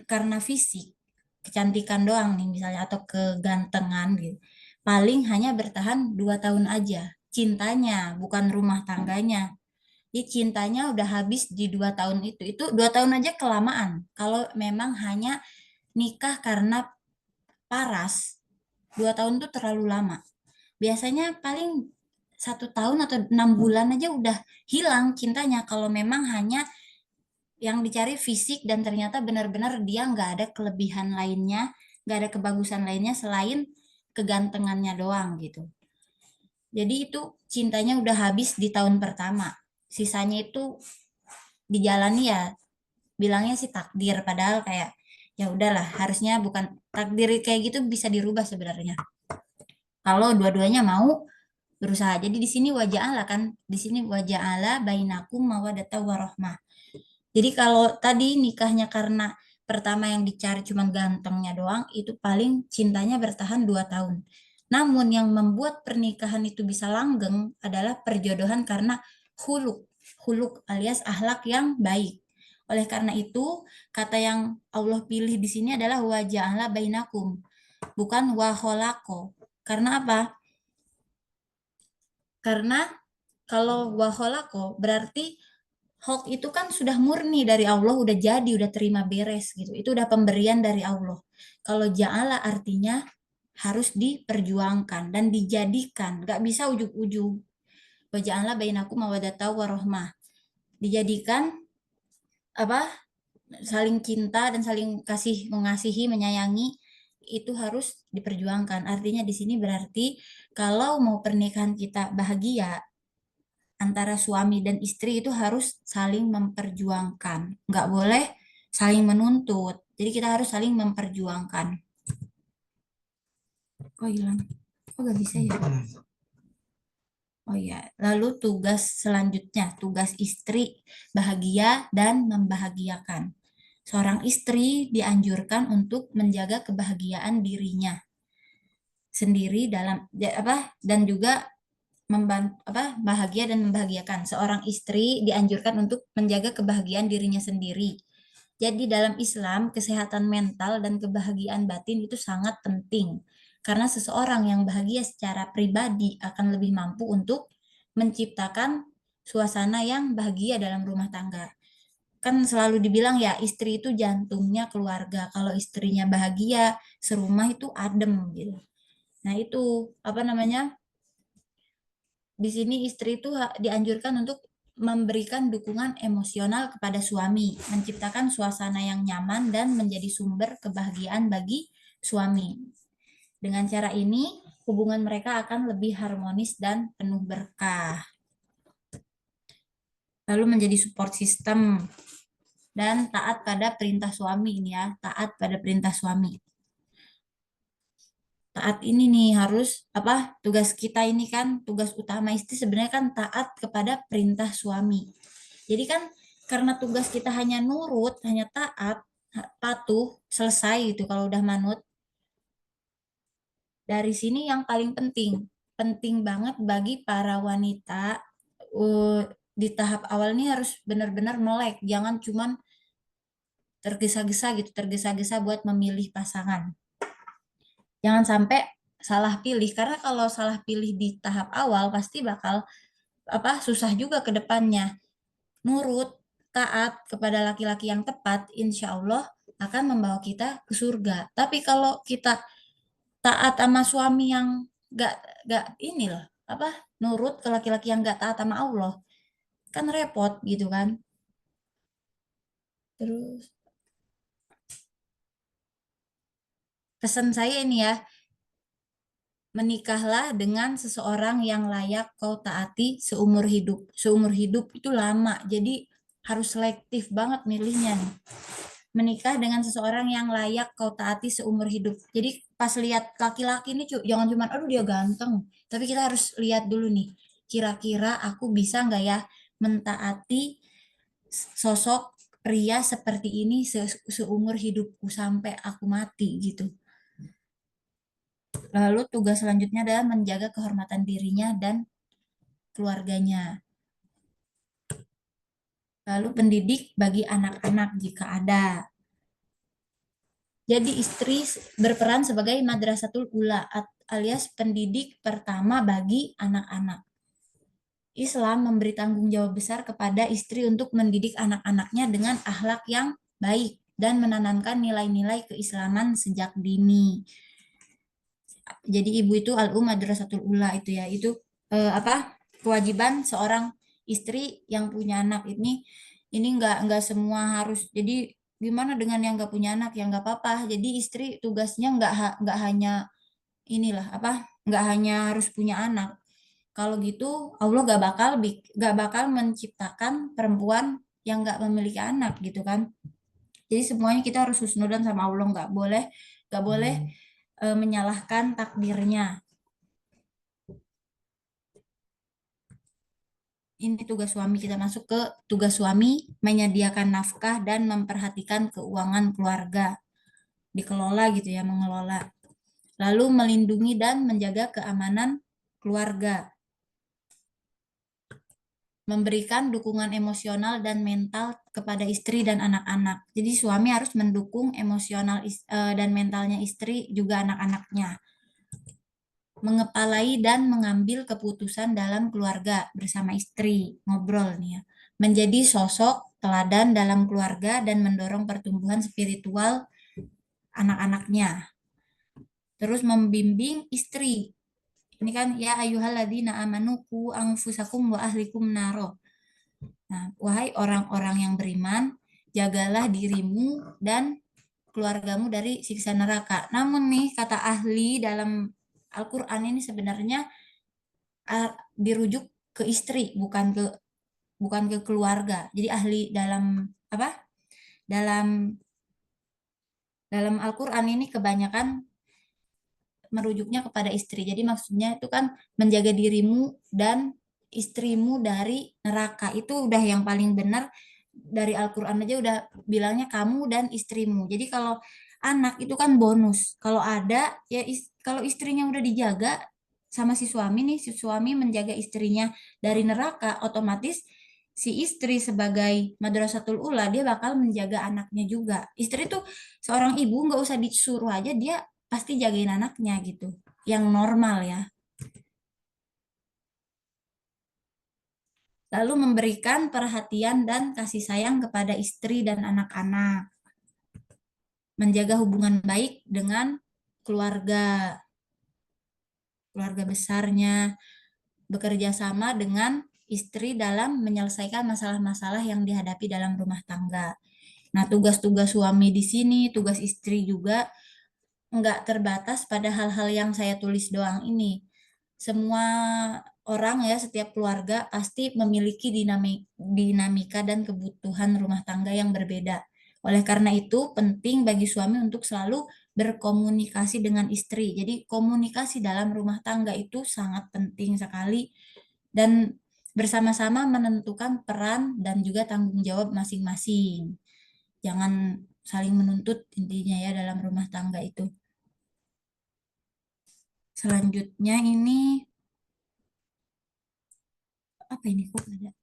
karena fisik, kecantikan doang nih misalnya atau kegantengan gitu. Paling hanya bertahan 2 tahun aja. Cintanya, bukan rumah tangganya. Jadi cintanya udah habis di 2 tahun itu. Itu 2 tahun aja kelamaan. Kalau memang hanya nikah karena paras, 2 tahun tuh terlalu lama. Biasanya paling 1 tahun atau 6 bulan aja udah hilang cintanya kalau memang hanya yang dicari fisik dan ternyata benar-benar dia nggak ada kelebihan lainnya, nggak ada kebagusan lainnya selain kegantengannya doang gitu. Jadi itu cintanya udah habis di tahun pertama. Sisanya itu dijalani ya bilangnya sih takdir, padahal kayak ya udahlah harusnya bukan takdir kayak gitu bisa dirubah sebenarnya. Kalau dua-duanya mau berusaha. Jadi di sini wajah Allah kan, di sini wajah Allah bainakum mawaddata warahmah. Jadi kalau tadi nikahnya karena pertama yang dicari cuma gantengnya doang, itu paling cintanya bertahan 2 tahun. Namun yang membuat pernikahan itu bisa langgeng adalah perjodohan karena huluk. Huluk alias akhlak yang baik. Oleh karena itu, kata yang Allah pilih di sini adalah waja'ala bainakum, bukan waholako. Karena apa? Karena kalau waholako berarti Hok itu kan sudah murni dari Allah, udah jadi, udah terima beres gitu. Itu udah pemberian dari Allah. Kalau ja'ala artinya harus diperjuangkan dan dijadikan. Gak bisa ujug-ujug. Wa ja'ala bainakum mawaddata warahmah. Dijadikan apa? Saling cinta dan saling kasih mengasihi, menyayangi itu harus diperjuangkan. Artinya di sini berarti kalau mau pernikahan kita bahagia, antara suami dan istri itu harus saling memperjuangkan. Nggak boleh saling menuntut. Jadi kita harus saling memperjuangkan. Oh hilang. Oh nggak bisa ya? Oh ya. Lalu tugas selanjutnya, tugas istri bahagia dan membahagiakan. Seorang istri dianjurkan untuk menjaga kebahagiaan dirinya sendiri dan juga bahagia dan membahagiakan. Seorang istri dianjurkan untuk menjaga kebahagiaan dirinya sendiri. Jadi dalam Islam, kesehatan mental dan kebahagiaan batin itu sangat penting. Karena seseorang yang bahagia secara pribadi akan lebih mampu untuk menciptakan suasana yang bahagia dalam rumah tangga. Kan selalu dibilang ya, istri itu jantungnya keluarga. Kalau istrinya bahagia, serumah itu adem gitu. Nah itu di sini istri itu dianjurkan untuk memberikan dukungan emosional kepada suami, menciptakan suasana yang nyaman dan menjadi sumber kebahagiaan bagi suami. Dengan cara ini, hubungan mereka akan lebih harmonis dan penuh berkah. Lalu menjadi support system dan taat pada perintah suami ini ya, taat pada perintah suami. Taat ini nih harus tugas kita ini kan, tugas utama istri sebenarnya kan taat kepada perintah suami. Jadi kan karena tugas kita hanya nurut, hanya taat, patuh, selesai gitu kalau udah manut. Dari sini yang paling penting banget bagi para wanita di tahap awal ini harus benar-benar melek, jangan cuman tergesa-gesa buat memilih pasangan. Jangan sampai salah pilih, karena kalau salah pilih di tahap awal pasti bakal susah juga ke depannya. Nurut, taat kepada laki-laki yang tepat, insya Allah akan membawa kita ke surga. Tapi kalau kita taat sama suami yang gak nurut ke laki-laki yang gak taat sama Allah, kan repot gitu kan. Terus pesan saya ini ya, menikahlah dengan seseorang yang layak kau taati seumur hidup. Seumur hidup itu lama, jadi harus selektif banget milihnya nih. Menikah dengan seseorang yang layak kau taati seumur hidup. Jadi pas lihat laki-laki ini jangan cuma aduh dia ganteng, tapi kita harus lihat dulu nih, kira-kira aku bisa nggak ya mentaati sosok pria seperti ini seumur hidupku sampai aku mati gitu. Lalu tugas selanjutnya adalah menjaga kehormatan dirinya dan keluarganya. Lalu pendidik bagi anak-anak jika ada. Jadi istri berperan sebagai madrasatul ula alias pendidik pertama bagi anak-anak. Islam memberi tanggung jawab besar kepada istri untuk mendidik anak-anaknya dengan akhlak yang baik dan menanamkan nilai-nilai keislaman sejak dini. Jadi ibu itu madrasatul ula itu ya, itu kewajiban seorang istri yang punya anak ini nggak semua harus. Jadi gimana dengan yang nggak punya anak, ya nggak apa-apa. Jadi istri tugasnya nggak hanya inilah nggak hanya harus punya anak. Kalau gitu Allah nggak bakal menciptakan perempuan yang nggak memiliki anak gitu kan. Jadi semuanya kita harus husnudzon sama Allah, nggak boleh menyalahkan takdirnya. Ini tugas suami, kita masuk ke tugas suami menyediakan nafkah dan memperhatikan keuangan keluarga, dikelola gitu ya, mengelola. Lalu melindungi dan menjaga keamanan keluarga, memberikan dukungan emosional dan mental kepada istri dan anak-anak. Jadi suami harus mendukung emosional dan mentalnya istri juga anak-anaknya. Mengepalai dan mengambil keputusan dalam keluarga bersama istri, ngobrol nih ya. Menjadi sosok teladan dalam keluarga dan mendorong pertumbuhan spiritual anak-anaknya. Terus membimbing istri. Ini kan ya ayyuhalladzina amanu qu anfusakum wa ahlikum naro. Nah, wahai orang-orang yang beriman, jagalah dirimu dan keluargamu dari siksa neraka. Namun nih kata ahli dalam Al-Qur'an ini sebenarnya dirujuk ke istri, bukan ke keluarga. Jadi ahli dalam Dalam Al-Qur'an ini kebanyakan merujuknya kepada istri. Jadi maksudnya itu kan menjaga dirimu dan istrimu dari neraka. Itu udah yang paling benar, dari Al-Qur'an aja udah bilangnya kamu dan istrimu. Jadi kalau anak itu kan bonus. Kalau ada ya kalau istrinya udah dijaga sama si suami nih, si suami menjaga istrinya dari neraka, otomatis si istri sebagai madrasatul ula dia bakal menjaga anaknya juga. Istri tuh seorang ibu nggak usah disuruh aja dia pasti jagain anaknya gitu. Yang normal ya. Lalu memberikan perhatian dan kasih sayang kepada istri dan anak-anak. Menjaga hubungan baik dengan keluarga besarnya, bekerja sama dengan istri dalam menyelesaikan masalah-masalah yang dihadapi dalam rumah tangga. Nah, tugas-tugas suami di sini, tugas istri juga nggak terbatas pada hal-hal yang saya tulis doang ini. Semua orang ya, setiap keluarga pasti memiliki dinamika dan kebutuhan rumah tangga yang berbeda. Oleh karena itu, penting bagi suami untuk selalu berkomunikasi dengan istri. Jadi, komunikasi dalam rumah tangga itu sangat penting sekali dan bersama-sama menentukan peran dan juga tanggung jawab masing-masing. Jangan saling menuntut intinya ya dalam rumah tangga itu. Selanjutnya ini apa ini kok ada?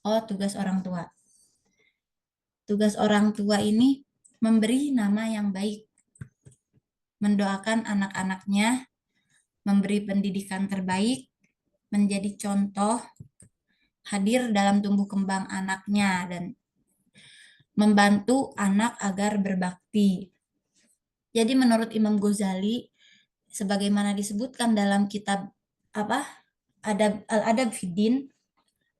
Oh, tugas orang tua. Tugas orang tua ini memberi nama yang baik, mendoakan anak-anaknya, memberi pendidikan terbaik, menjadi contoh, hadir dalam tumbuh kembang anaknya, dan membantu anak agar berbakti. Jadi menurut Imam Ghazali, sebagaimana disebutkan dalam kitab Al-Adab Fiddin,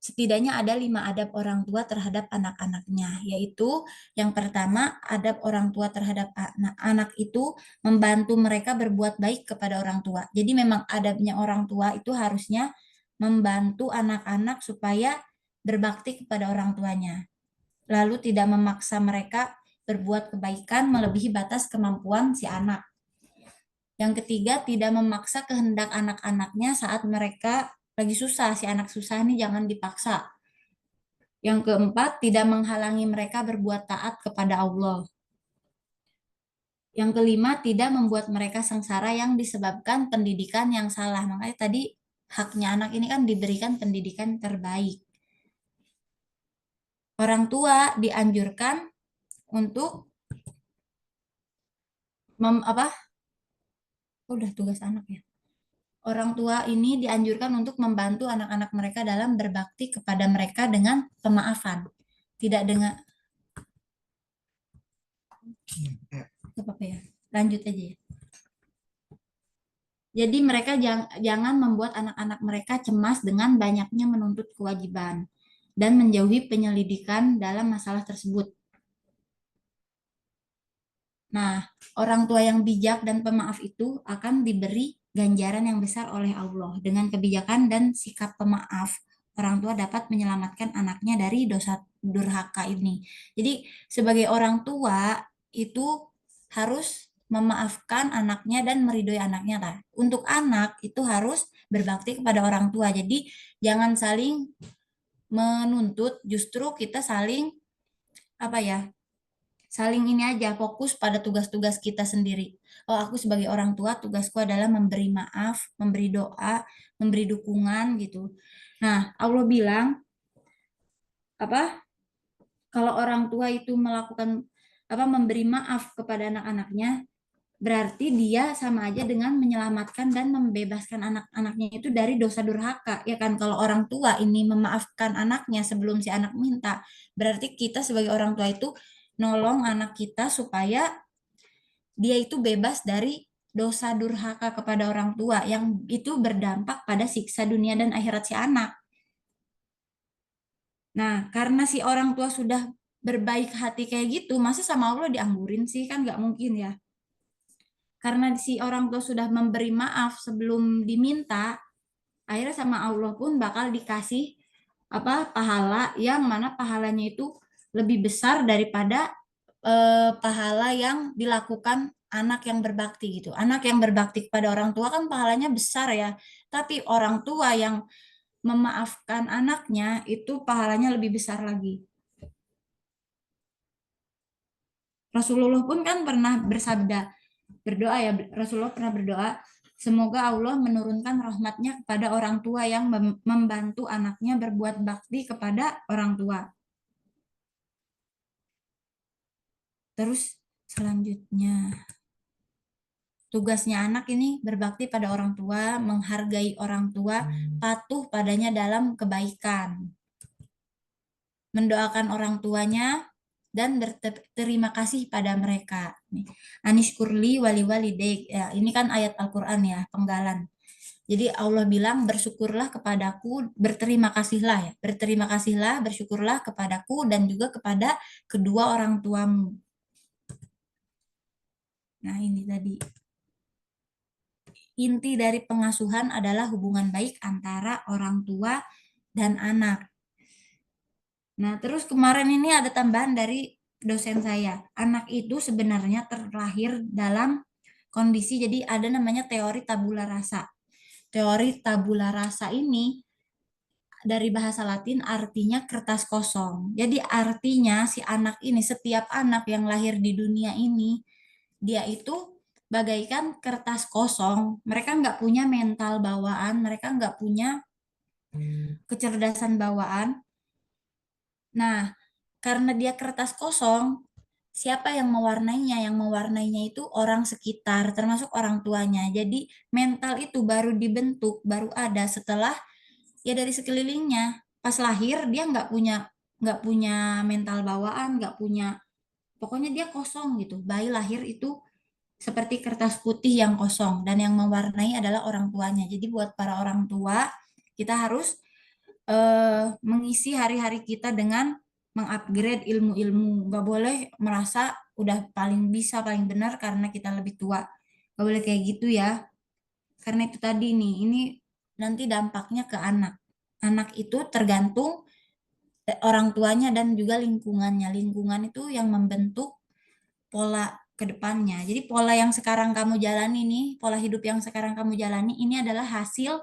setidaknya ada 5 adab orang tua terhadap anak-anaknya, yaitu yang pertama, adab orang tua terhadap anak itu membantu mereka berbuat baik kepada orang tua. Jadi memang adabnya orang tua itu harusnya membantu anak-anak supaya berbakti kepada orang tuanya. Lalu tidak memaksa mereka berbuat kebaikan melebihi batas kemampuan si anak. Yang ketiga, tidak memaksa kehendak anak-anaknya saat mereka lagi susah. Si anak susah ini jangan dipaksa. Yang keempat, tidak menghalangi mereka berbuat taat kepada Allah. Yang kelima, tidak membuat mereka sengsara yang disebabkan pendidikan yang salah. Makanya tadi haknya anak ini kan diberikan pendidikan terbaik. Orang tua dianjurkan untuk udah tugas anak ya. Orang tua ini dianjurkan untuk membantu anak-anak mereka dalam berbakti kepada mereka dengan pemaafan. Tidak dengan apa ya? Lanjut aja ya. Jadi mereka jangan membuat anak-anak mereka cemas dengan banyaknya menuntut kewajiban dan menjauhi penyelidikan dalam masalah tersebut. Nah, orang tua yang bijak dan pemaaf itu akan diberi ganjaran yang besar oleh Allah. Dengan kebijakan dan sikap pemaaf, orang tua dapat menyelamatkan anaknya dari dosa durhaka ini. Jadi, sebagai orang tua itu harus memaafkan anaknya dan meridhoi anaknya. Untuk anak itu harus berbakti kepada orang tua. Jadi, jangan saling menuntut, justru kita saling saling ini aja, fokus pada tugas-tugas kita sendiri. Oh, aku sebagai orang tua, tugasku adalah memberi maaf, memberi doa, memberi dukungan gitu. Nah, Allah bilang, kalau orang tua itu melakukan, memberi maaf kepada anak-anaknya, berarti dia sama aja dengan menyelamatkan dan membebaskan anak-anaknya itu dari dosa durhaka. Ya kan, kalau orang tua ini memaafkan anaknya sebelum si anak minta, berarti kita sebagai orang tua itu nolong anak kita supaya dia itu bebas dari dosa durhaka kepada orang tua yang itu berdampak pada siksa dunia dan akhirat si anak. Nah, karena si orang tua sudah berbaik hati kayak gitu, masa sama Allah dianggurin sih? Kan nggak mungkin ya. Karena si orang tua sudah memberi maaf sebelum diminta, akhirnya sama Allah pun bakal dikasih pahala yang mana pahalanya itu lebih besar daripada pahala yang dilakukan anak yang berbakti gitu. Anak yang berbakti kepada orang tua kan pahalanya besar ya. Tapi orang tua yang memaafkan anaknya itu pahalanya lebih besar lagi. Rasulullah pun kan pernah berdoa ya, Rasulullah pernah berdoa, semoga Allah menurunkan rahmatnya kepada orang tua yang membantu anaknya berbuat bakti kepada orang tua. Terus selanjutnya, tugasnya anak ini berbakti pada orang tua, menghargai orang tua, patuh padanya dalam kebaikan, mendoakan orang tuanya, dan berterima kasih pada mereka. Anishkurli wali walidayk. Ya, ini kan ayat Al-Quran ya, penggalan. Jadi Allah bilang bersyukurlah kepadaku, berterima kasihlah ya. Berterima kasihlah, bersyukurlah kepadaku dan juga kepada kedua orang tuamu. Nah, ini tadi. Inti dari pengasuhan adalah hubungan baik antara orang tua dan anak. Nah, terus kemarin ini ada tambahan dari dosen saya. Anak itu sebenarnya terlahir dalam kondisi, jadi ada namanya teori tabula rasa. Teori tabula rasa ini dari bahasa Latin artinya kertas kosong. Jadi artinya si anak ini, setiap anak yang lahir di dunia ini, dia itu bagaikan kertas kosong. Mereka nggak punya mental bawaan, mereka nggak punya kecerdasan bawaan. Nah, karena dia kertas kosong, siapa yang mewarnainya? Yang mewarnainya itu orang sekitar, termasuk orang tuanya. Jadi mental itu baru dibentuk, baru ada setelah ya dari sekelilingnya. Pas lahir dia nggak punya mental bawaan, nggak punya, pokoknya dia kosong gitu. Bayi lahir itu seperti kertas putih yang kosong dan yang mewarnai adalah orang tuanya. Jadi buat para orang tua kita harus mengisi hari-hari kita dengan mengupgrade ilmu-ilmu. Nggak boleh merasa udah paling bisa, paling benar karena kita lebih tua. Nggak boleh kayak gitu ya. Karena itu tadi nih, ini nanti dampaknya ke anak. Anak itu tergantung orang tuanya dan juga lingkungannya. Lingkungan itu yang membentuk pola ke depannya. Jadi pola yang sekarang kamu jalani nih, pola hidup yang sekarang kamu jalani ini adalah hasil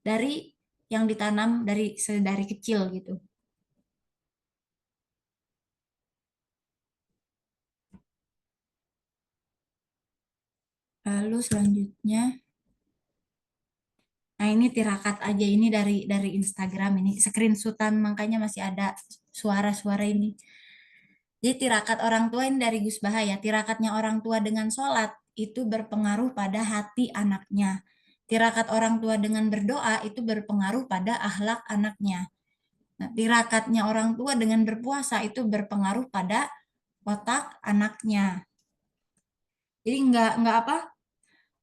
dari yang ditanam dari kecil gitu. Lalu selanjutnya, nah ini tirakat aja, ini dari Instagram, ini screenshotan makanya masih ada suara-suara ini. Jadi tirakat orang tua ini dari Gus Bahaya. Tirakatnya orang tua dengan sholat itu berpengaruh pada hati anaknya. Tirakat orang tua dengan berdoa itu berpengaruh pada akhlak anaknya. Nah, tirakatnya orang tua dengan berpuasa itu berpengaruh pada otak anaknya. Jadi nggak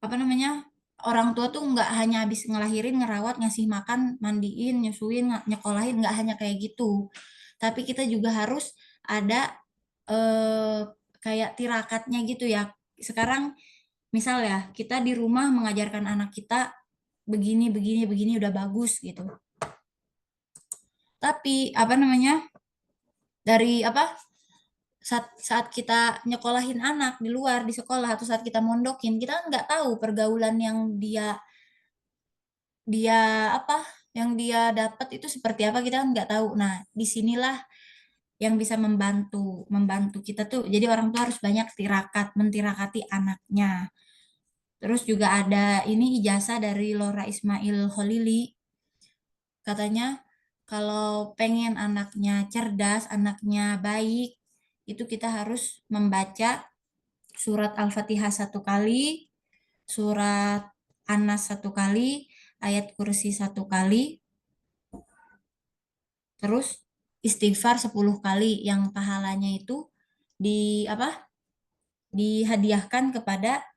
apa namanya, orang tua tuh nggak hanya habis ngelahirin, ngerawat, ngasih makan, mandiin, nyusuin, nyekolahin, nggak hanya kayak gitu. Tapi kita juga harus ada eh, kayak tirakatnya gitu ya. Sekarang misal ya, kita di rumah mengajarkan anak kita begini, begini, begini udah bagus gitu. Tapi apa namanya, dari apa, saat kita nyekolahin anak di luar di sekolah atau saat kita mondokin, kita kan nggak tahu pergaulan yang dia dia apa yang dia dapat itu seperti apa, kita kan nggak tahu. Nah, disinilah yang bisa membantu membantu kita tuh. Jadi orang tua harus banyak mentirakati anaknya. Terus juga ada ini ijazah dari Lora Ismail Kholili. Katanya kalau pengen anaknya cerdas, anaknya baik, itu kita harus membaca surat Al-Fatihah 1 kali, surat An-Nas 1 kali, ayat kursi 1 kali, terus istighfar 10 kali, yang pahalanya itu di apa? Dihadiahkan kepada,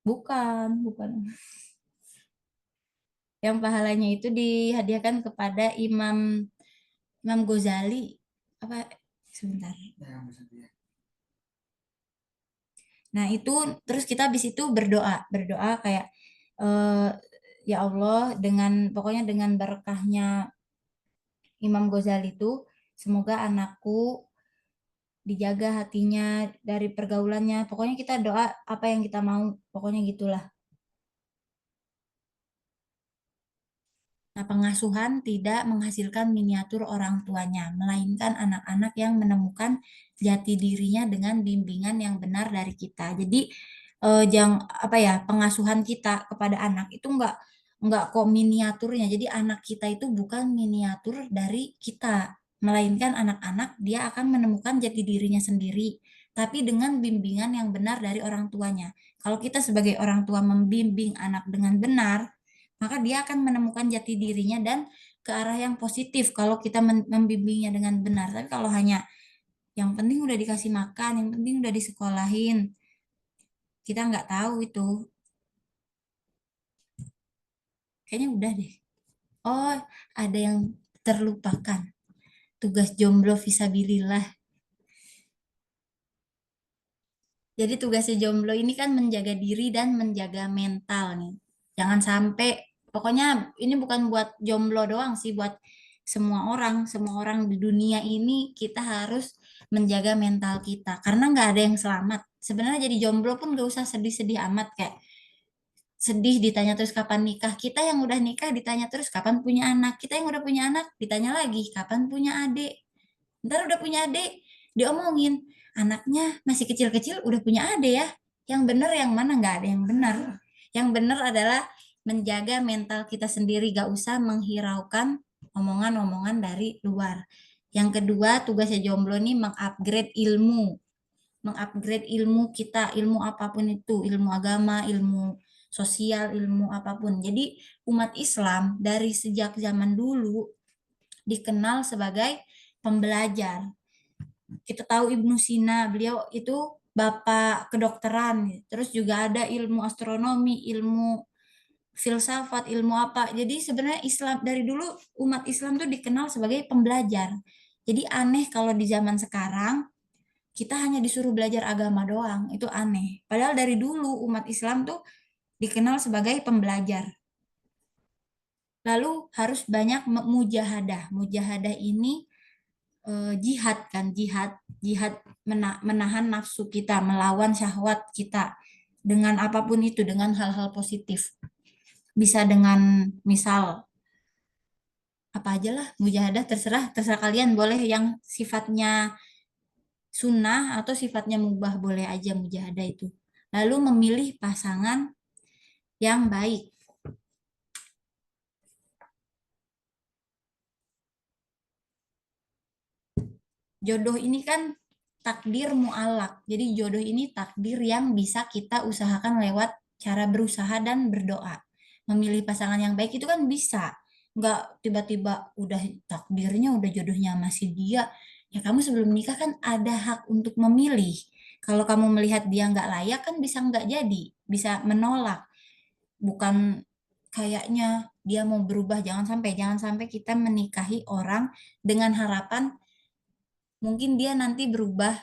bukan. Yang pahalanya itu dihadiahkan kepada Imam Imam Ghazali apa, sebentar. Nah, itu terus kita habis itu berdoa kayak eh, ya Allah, dengan pokoknya dengan berkahnya Imam Ghazali itu, semoga anakku dijaga hatinya dari pergaulannya. Pokoknya kita doa apa yang kita mau, pokoknya gitulah. Nah, pengasuhan tidak menghasilkan miniatur orang tuanya, melainkan anak-anak yang menemukan jati dirinya dengan bimbingan yang benar dari kita. Jadi, jangan apa ya, pengasuhan kita kepada anak itu enggak kok miniaturnya. Jadi anak kita itu bukan miniatur dari kita, melainkan anak-anak dia akan menemukan jati dirinya sendiri, tapi dengan bimbingan yang benar dari orang tuanya. Kalau kita sebagai orang tua membimbing anak dengan benar, maka dia akan menemukan jati dirinya dan ke arah yang positif kalau kita membimbingnya dengan benar. Tapi kalau hanya yang penting udah dikasih makan, yang penting udah disekolahin, kita nggak tahu itu. Kayaknya udah deh. Oh, ada yang terlupakan. Tugas jomblo visabilillah. Jadi tugasnya jomblo ini kan menjaga diri dan menjaga mental nih. Jangan sampai, pokoknya ini bukan buat jomblo doang sih, buat semua orang di dunia ini kita harus menjaga mental kita. Karena nggak ada yang selamat. Sebenarnya jadi jomblo pun nggak usah sedih-sedih amat, kayak sedih ditanya terus kapan nikah. Kita yang udah nikah ditanya terus kapan punya anak. Kita yang udah punya anak ditanya lagi kapan punya adik. Ntar udah punya adik diomongin, anaknya masih kecil-kecil udah punya adik ya. Yang benar yang mana? Nggak ada yang benar. Yang benar adalah menjaga mental kita sendiri, gak usah menghiraukan omongan-omongan dari luar. Yang kedua, tugasnya jomblo nih mengupgrade ilmu kita, ilmu apapun itu, ilmu agama, ilmu sosial, ilmu apapun. Jadi umat Islam dari sejak zaman dulu dikenal sebagai pembelajar. Kita tahu Ibnu Sina, beliau itu bapak kedokteran. Terus juga ada ilmu astronomi, ilmu filsafat, ilmu apa. Jadi sebenarnya Islam dari dulu umat Islam tuh dikenal sebagai pembelajar. Jadi aneh kalau di zaman sekarang kita hanya disuruh belajar agama doang, itu aneh. Padahal dari dulu umat Islam tuh dikenal sebagai pembelajar. Lalu harus banyak mujahadah. Mujahadah ini jihad kan, jihad menahan nafsu kita, melawan syahwat kita dengan apapun itu, dengan hal-hal positif. Bisa dengan misal apa aja lah, mujahadah terserah kalian, boleh yang sifatnya sunnah atau sifatnya mubah, boleh aja mujahadah itu. Lalu memilih pasangan yang baik. Jodoh ini kan takdir mu'alak. Jadi jodoh ini takdir yang bisa kita usahakan lewat cara berusaha dan berdoa. Memilih pasangan yang baik itu kan bisa. Nggak tiba-tiba udah takdirnya, udah jodohnya masih dia. Ya kamu sebelum nikah kan ada hak untuk memilih. Kalau kamu melihat dia nggak layak kan bisa nggak jadi. Bisa menolak. Bukan kayaknya dia mau berubah. Jangan sampai kita menikahi orang dengan harapan mungkin dia nanti berubah.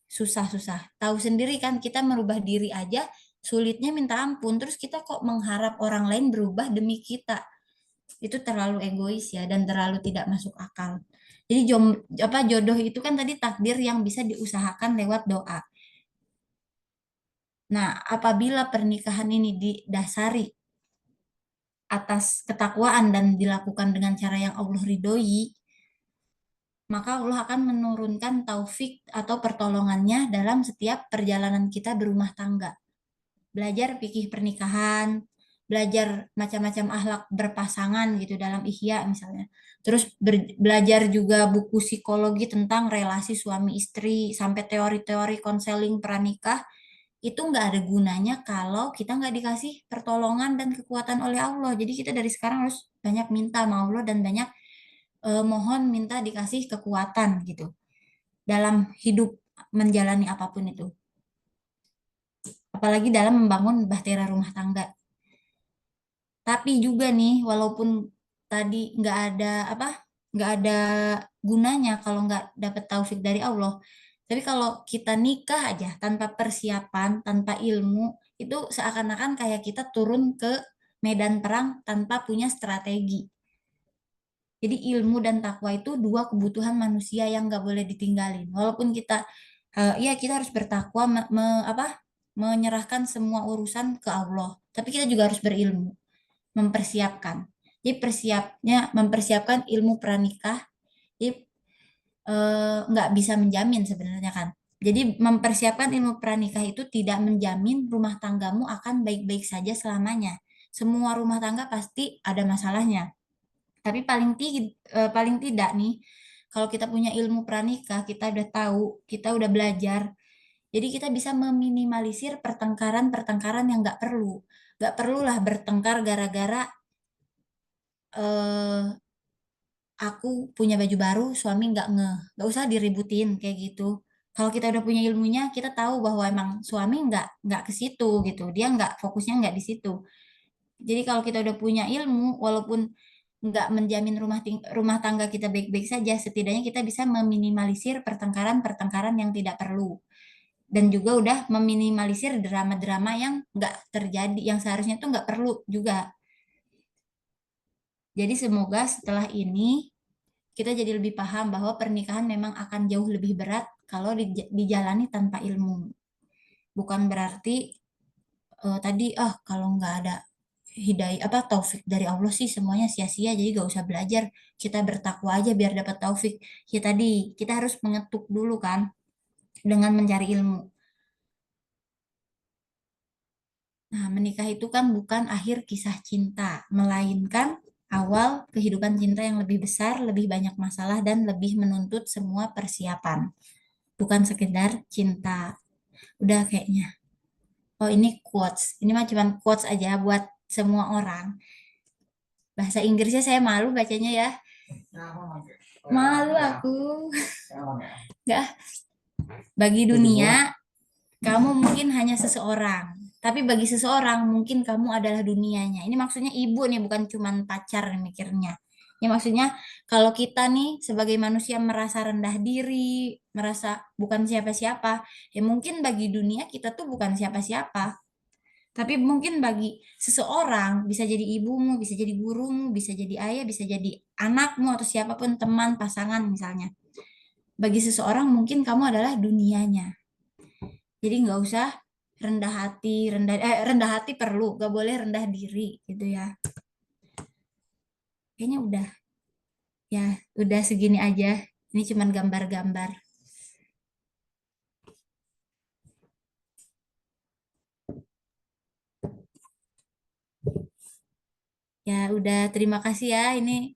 Susah-susah. Tahu sendiri kan kita merubah diri aja sulitnya minta ampun. Terus kita kok mengharap orang lain berubah demi kita. Itu terlalu egois ya dan terlalu tidak masuk akal. Jadi jodoh itu kan tadi takdir yang bisa diusahakan lewat doa. Nah, apabila pernikahan ini didasari atas ketakwaan dan dilakukan dengan cara yang Allah ridhoi, maka Allah akan menurunkan taufik atau pertolongannya dalam setiap perjalanan kita berumah tangga. Belajar fikih pernikahan, belajar macam-macam akhlak berpasangan gitu dalam Ihya misalnya. Terus belajar juga buku psikologi tentang relasi suami istri sampai teori-teori konseling pranikah. Itu nggak ada gunanya kalau kita nggak dikasih pertolongan dan kekuatan oleh Allah. Jadi kita dari sekarang harus banyak minta sama Allah dan banyak mohon minta dikasih kekuatan gitu dalam hidup menjalani apapun itu. Apalagi dalam membangun bahtera rumah tangga. Tapi juga nih, walaupun tadi nggak ada gunanya kalau nggak dapat taufik dari Allah. Tapi kalau kita nikah aja tanpa persiapan, tanpa ilmu, itu seakan-akan kayak kita turun ke medan perang tanpa punya strategi. Jadi ilmu dan takwa itu dua kebutuhan manusia yang nggak boleh ditinggalin. Walaupun kita, ya kita harus bertakwa, menyerahkan semua urusan ke Allah. Tapi kita juga harus berilmu, mempersiapkan. Jadi mempersiapkan ilmu pranikah, jadi nggak bisa menjamin sebenarnya kan. Jadi mempersiapkan ilmu pranikah itu tidak menjamin rumah tanggamu akan baik-baik saja selamanya. Semua rumah tangga pasti ada masalahnya. Tapi paling tidak nih, kalau kita punya ilmu pranikah, kita udah tahu, kita udah belajar, jadi kita bisa meminimalisir pertengkaran-pertengkaran yang nggak perlu. Nggak perlulah bertengkar gara-gara eh, aku punya baju baru, suami nggak usah diributin kayak gitu. Kalau kita udah punya ilmunya, kita tahu bahwa emang suami nggak ke situ gitu, dia nggak fokusnya nggak di situ. Jadi kalau kita udah punya ilmu, walaupun nggak menjamin rumah tangga kita baik-baik saja, setidaknya kita bisa meminimalisir pertengkaran-pertengkaran yang tidak perlu. Dan juga udah meminimalisir drama-drama yang nggak terjadi, yang seharusnya tuh nggak perlu juga. Jadi semoga setelah ini kita jadi lebih paham bahwa pernikahan memang akan jauh lebih berat kalau dijalani tanpa ilmu. Bukan berarti tadi kalau nggak ada hidayah taufik dari Allah sih semuanya sia-sia, jadi gak usah belajar, kita bertakwa aja biar dapat taufik. Ya tadi kita harus mengetuk dulu kan dengan mencari ilmu. Nah, menikah itu kan bukan akhir kisah cinta, melainkan awal kehidupan cinta yang lebih besar, lebih banyak masalah, dan lebih menuntut semua persiapan. Bukan sekedar cinta. Udah kayaknya. Oh, ini quotes. Ini mah cuma quotes aja buat semua orang. Bahasa Inggrisnya saya malu bacanya ya. Malu aku. Nggak. Bagi dunia, kamu mungkin hanya seseorang. Tapi bagi seseorang mungkin kamu adalah dunianya. Ini maksudnya ibu nih, bukan cuman pacar nih mikirnya. Ya maksudnya kalau kita nih sebagai manusia merasa rendah diri, merasa bukan siapa-siapa, ya mungkin bagi dunia kita tuh bukan siapa-siapa. Tapi mungkin bagi seseorang bisa jadi ibumu, bisa jadi gurumu, bisa jadi ayah, bisa jadi anakmu atau siapapun teman, pasangan misalnya. Bagi seseorang mungkin kamu adalah dunianya. Jadi nggak usah rendah hati perlu, nggak boleh rendah diri gitu ya. Kayaknya udah segini aja. Ini cuman gambar-gambar. Ya udah, terima kasih ya. Ini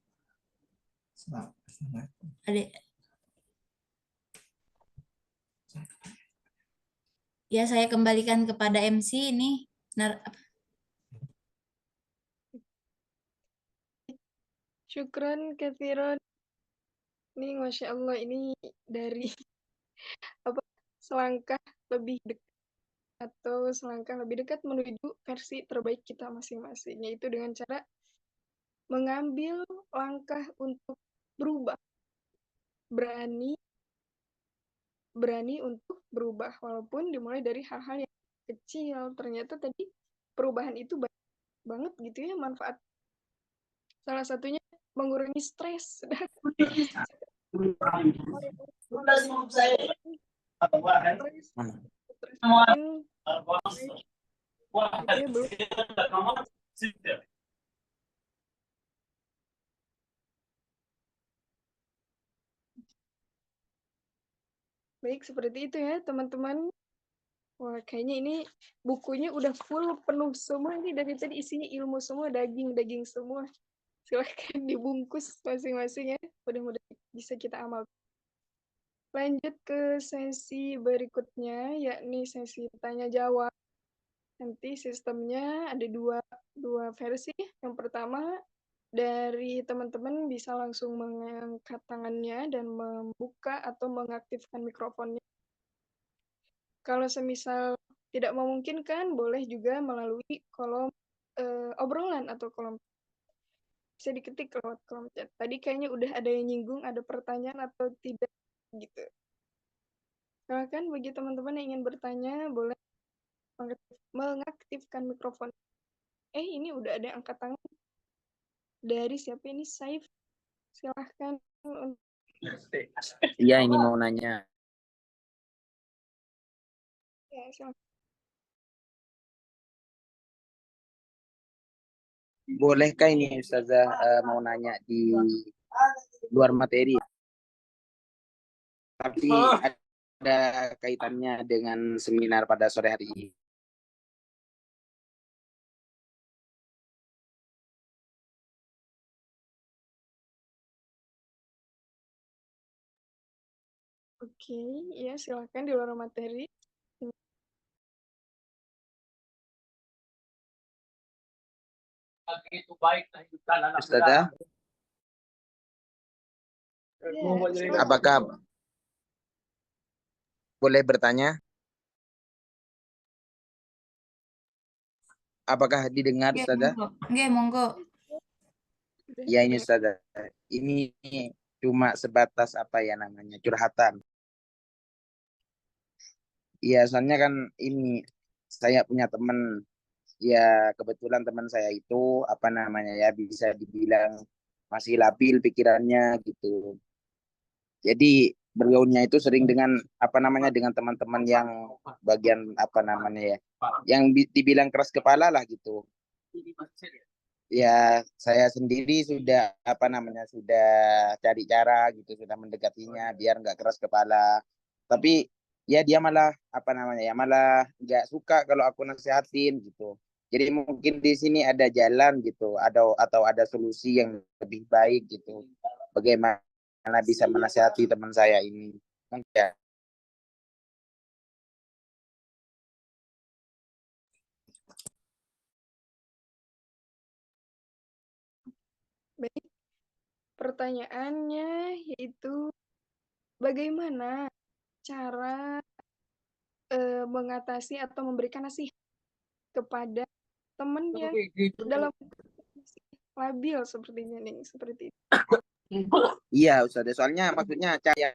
adik. Ya saya kembalikan kepada MC ini. Syukran kathiran. Ini Masya Allah, ini dari selangkah lebih dekat atau selangkah lebih dekat menuju versi terbaik kita masing-masing, yaitu dengan cara mengambil langkah untuk berubah, berani untuk berubah, walaupun dimulai dari hal-hal yang kecil. Ternyata tadi perubahan itu banyak banget gitu ya manfaat. Salah satunya mengurangi stres. Baik, seperti itu ya teman-teman. Wah, kayaknya ini bukunya udah full, penuh semua. Ini dari tadi isinya ilmu semua, daging-daging semua. Silahkan dibungkus masing-masing ya. Mudah-mudahan bisa kita amal. Lanjut ke sesi berikutnya, yakni sesi tanya-jawab. Nanti sistemnya ada dua versi. Yang pertama, dari teman-teman bisa langsung mengangkat tangannya dan membuka atau mengaktifkan mikrofonnya. Kalau semisal tidak memungkinkan, boleh juga melalui kolom obrolan atau kolom bisa diketik lewat kolom chat. Tadi kayaknya udah ada yang nyinggung, ada pertanyaan atau tidak gitu. Silakan bagi teman-teman yang ingin bertanya, boleh mengaktifkan mikrofon. Ini udah ada yang angkat tangan. Dari siapa ini? Saif. Silahkan. Iya, ini mau nanya. Ya, silahkan. Bolehkah ini Ustazah mau nanya di luar materi? Tapi ada kaitannya dengan seminar pada sore hari ini. Oke, ya silahkan di luar materi. Ustazah, Ya, apakah boleh bertanya? Apakah didengar, Ustazah? Nggak, monggo. Ya, ini Ustazah. Ini cuma sebatas apa ya namanya, curhatan. Iya, soalnya kan ini saya punya teman. Ya, kebetulan teman saya itu apa namanya ya bisa dibilang masih labil pikirannya gitu. Jadi bergaulnya itu sering dengan apa namanya dengan teman-teman yang bagian apa namanya ya, yang dibilang keras kepala lah gitu. Ya, saya sendiri sudah apa namanya sudah cari cara gitu, sudah mendekatinya biar nggak keras kepala. Tapi ya dia malah apa namanya ya malah nggak suka kalau aku nasihatin gitu. Jadi mungkin di sini ada jalan gitu, atau ada solusi yang lebih baik gitu. Bagaimana bisa menasihati teman saya ini? Ya. baik. Pertanyaannya yaitu bagaimana cara mengatasi atau memberikan nasihat kepada teman yang dalam kondisi labil sepertinya nih, seperti itu. Iya Ustazah, soalnya maksudnya cara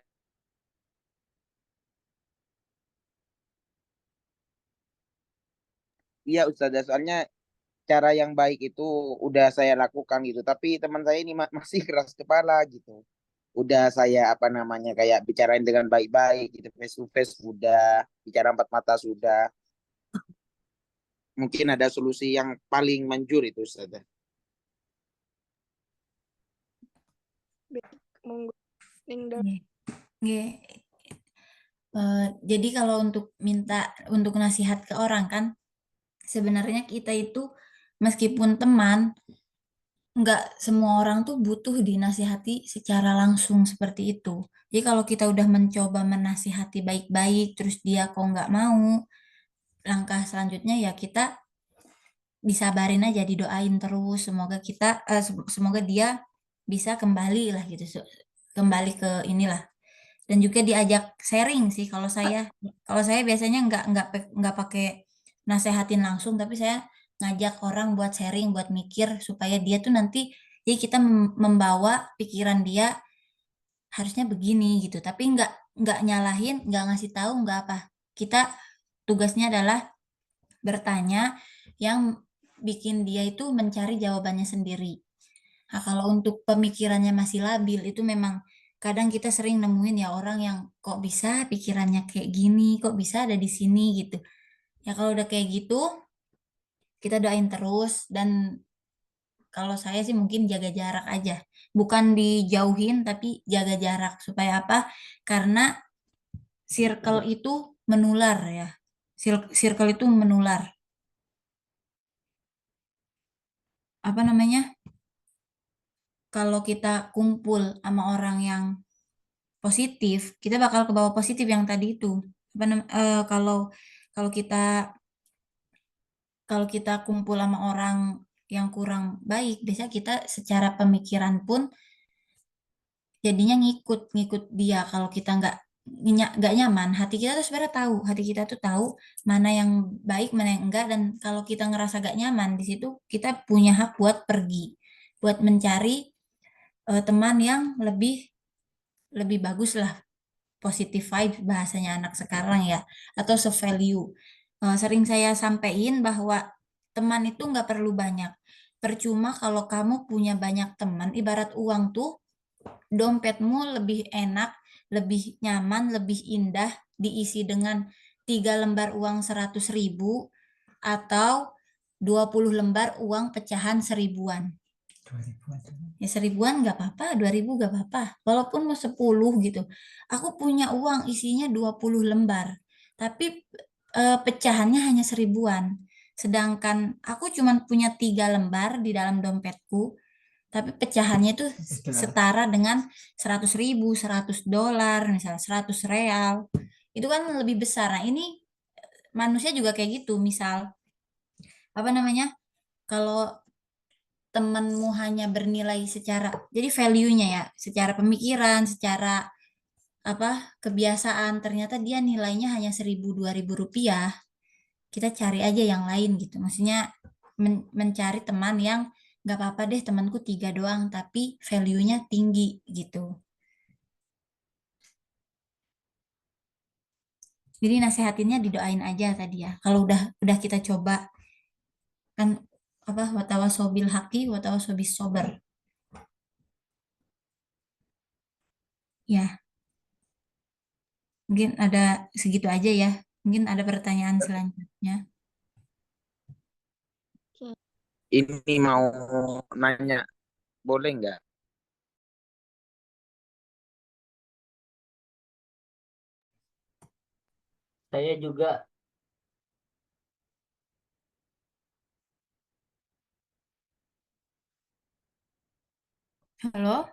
iya Ustazah, soalnya cara yang baik itu udah saya lakukan gitu, tapi teman saya ini masih keras kepala gitu. Udah saya apa namanya kayak bicarain dengan baik-baik gitu, face to face sudah, bicara empat mata sudah. Mungkin ada solusi yang paling manjur itu Ustazah. Baik, monggo Ning Dar. Nggih. Nggih. Jadi kalau untuk nasihat ke orang kan, sebenarnya kita itu meskipun teman, nggak semua orang tuh butuh dinasihati secara langsung seperti itu. Jadi kalau kita udah mencoba menasihati baik-baik, terus dia kok nggak mau, langkah selanjutnya ya kita disabarin aja, didoain terus. Semoga dia bisa kembali lah gitu, kembali ke inilah. Dan juga diajak sharing sih kalau saya biasanya nggak pakai nasehatin langsung, tapi saya ngajak orang buat sharing, buat mikir supaya dia tuh nanti, jadi kita membawa pikiran dia harusnya begini gitu, tapi nggak nyalahin, nggak ngasih tahu, nggak apa. Kita tugasnya adalah bertanya yang bikin dia itu mencari jawabannya sendiri. Nah, kalau untuk pemikirannya masih labil, itu memang kadang kita sering nemuin ya orang yang kok bisa pikirannya kayak gini, kok bisa ada di sini gitu. Ya kalau udah kayak gitu, kita doain terus, dan kalau saya sih mungkin jaga jarak aja. Bukan dijauhin, tapi jaga jarak. Supaya apa? Karena circle itu menular ya. Circle itu menular. Apa namanya? Kalau kita kumpul sama orang yang positif, kita bakal ke bawah positif yang tadi itu. Kalau kalau kita kumpul sama orang yang kurang baik, biasanya kita secara pemikiran pun jadinya ngikut dia. Kalau kita nggak nyaman, hati kita tuh sebenarnya tahu, hati kita tuh tahu mana yang baik, mana yang enggak, dan kalau kita ngerasa gak nyaman di situ, kita punya hak buat pergi, buat mencari teman yang lebih bagus lah, positive vibe bahasanya anak sekarang ya, atau se-value. Sering saya sampaikan bahwa teman itu nggak perlu banyak. Percuma kalau kamu punya banyak teman, ibarat uang tuh, dompetmu lebih enak, lebih nyaman, lebih indah diisi dengan 3 lembar uang 100.000 atau 20 lembar uang pecahan 1.000-an. Ya 1.000-an nggak apa-apa, 2.000 nggak apa-apa. Walaupun mau 10 gitu. Aku punya uang isinya 20 lembar. Tapi pecahannya hanya 1.000-an. Sedangkan aku cuma punya 3 lembar di dalam dompetku. Tapi pecahannya itu setara dengan 100.000, $100, misalnya 100 real. Itu kan lebih besar. Nah ini manusia juga kayak gitu. Misal, apa namanya? Kalau temenmu hanya bernilai secara, jadi value-nya ya, secara pemikiran, secara apa kebiasaan, ternyata dia nilainya hanya 1.000-2.000 rupiah, kita cari aja yang lain gitu. Maksudnya mencari teman yang nggak apa-apa deh temanku 3 doang, tapi value-nya tinggi gitu. Jadi nasehatinnya didoain aja tadi ya. Kalau udah kita coba kan, apa, watawasobil haki watawasobis sober. Ya, mungkin ada segitu aja ya. Mungkin ada pertanyaan selanjutnya. Oke. Ini mau nanya, boleh nggak? Saya juga Halo?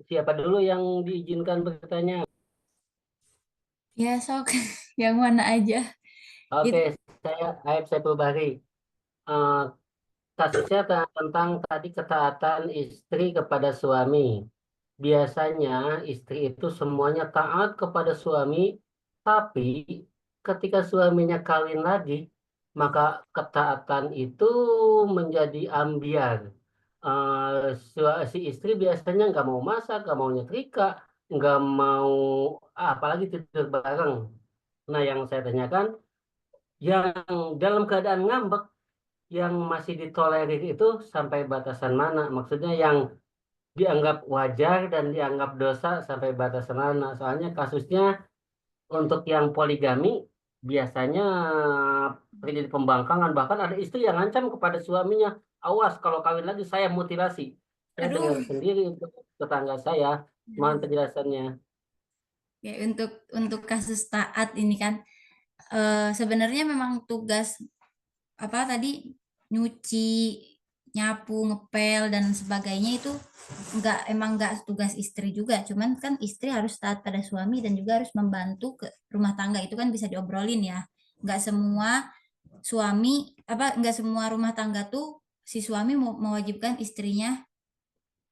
siapa dulu yang diizinkan bertanya? Ya, sok. Yang mana aja. Oke, Itu, saya Aib Saiful Bahri. Eh, Kasusnya tentang tadi ketaatan istri kepada suami. biasanya istri itu semuanya taat kepada suami, tapi ketika suaminya kawin lagi, maka ketaatan itu menjadi ambiar. Si istri biasanya nggak mau masak, nggak mau nyetrika, nggak mau apalagi tidur bareng. Nah, yang saya tanyakan, yang dalam keadaan ngambek, yang masih ditolerir itu sampai batasan mana? Maksudnya yang dianggap wajar dan dianggap dosa sampai batasan mana? Soalnya kasusnya untuk yang poligami biasanya terjadi pembangkangan. Bahkan ada istri yang ancam kepada suaminya, awas kalau kawin lagi saya mutilasi. Saya dengar Aduh. sendiri untuk tetangga saya. Mohon penjelasannya. Ya, untuk kasus taat ini kan sebenarnya memang tugas apa tadi nyuci, nyapu, ngepel dan sebagainya itu emang nggak tugas istri juga. Cuman kan istri harus taat pada suami dan juga harus membantu ke rumah tangga, itu kan bisa diobrolin ya. Nggak semua suami nggak semua rumah tangga tuh si suami mewajibkan istrinya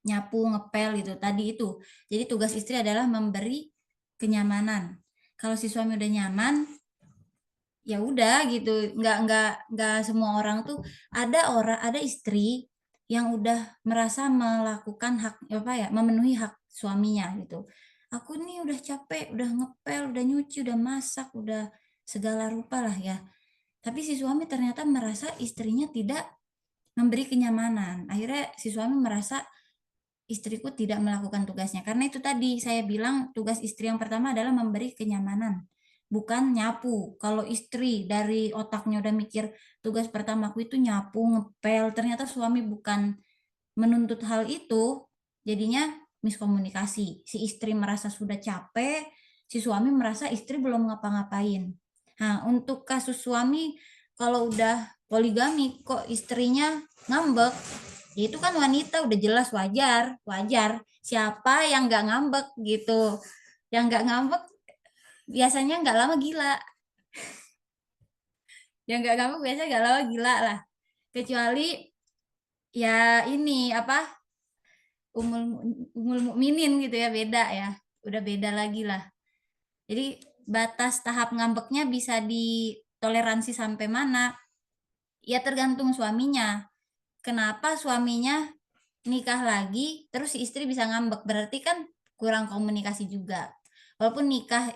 nyapu, ngepel gitu tadi itu. Jadi tugas istri adalah memberi kenyamanan. Kalau si suami udah nyaman, ya udah gitu. Nggak semua orang tuh, ada istri yang udah merasa melakukan hak memenuhi hak suaminya gitu. Aku nih udah capek, udah ngepel, udah nyuci, udah masak, udah segala rupa lah ya. Tapi si suami ternyata merasa istrinya tidak memberi kenyamanan. Akhirnya si suami merasa istriku tidak melakukan tugasnya. Karena itu tadi saya bilang tugas istri yang pertama adalah memberi kenyamanan, bukan nyapu. Kalau istri dari otaknya udah mikir tugas pertamaku itu nyapu, ngepel, ternyata suami bukan menuntut hal itu, jadinya miskomunikasi. Si istri merasa sudah capek, si suami merasa istri belum ngapa-ngapain. Nah, untuk kasus suami kalau udah poligami kok istrinya ngambek, ya itu kan wanita udah jelas wajar. Siapa yang nggak ngambek gitu? Yang nggak ngambek biasanya nggak lama gila. Yang nggak ngambek biasanya nggak lama gila lah. Kecuali ya ini umul mukminin gitu ya, beda ya. Udah beda lagi lah. Jadi batas tahap ngambeknya bisa ditoleransi sampai mana? Ya tergantung suaminya. Kenapa suaminya nikah lagi terus si istri bisa ngambek? Berarti kan kurang komunikasi juga. Walaupun nikah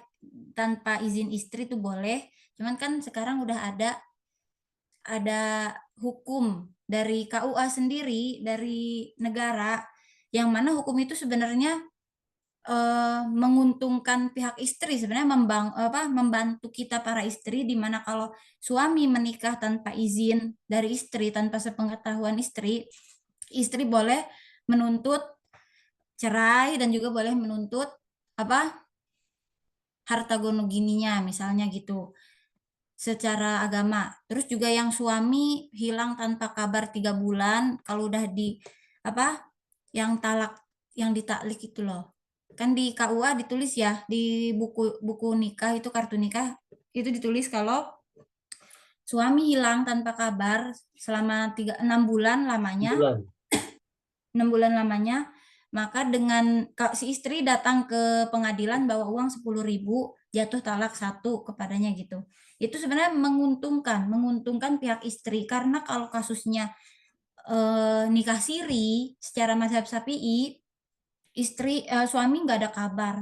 tanpa izin istri itu boleh, cuman kan sekarang udah ada hukum dari KUA sendiri, dari negara, yang mana hukum itu sebenarnya menguntungkan pihak istri, sebenarnya membantu kita para istri, di mana kalau suami menikah tanpa izin dari istri, tanpa sepengetahuan istri boleh menuntut cerai dan juga boleh menuntut harta gonogininya misalnya gitu secara agama. Terus juga yang suami hilang tanpa kabar 3 bulan, kalau udah yang talak, yang ditaklik itu loh. Kan di KUA ditulis ya, di buku nikah itu, kartu nikah itu ditulis kalau suami hilang tanpa kabar selama 6 bulan lamanya. Bulan. 6 bulan lamanya, maka dengan si istri datang ke pengadilan bawa uang 10.000, jatuh talak 1 kepadanya gitu. Itu sebenarnya menguntungkan pihak istri, karena kalau kasusnya nikah siri secara mazhab Syafi'i, suami nggak ada kabar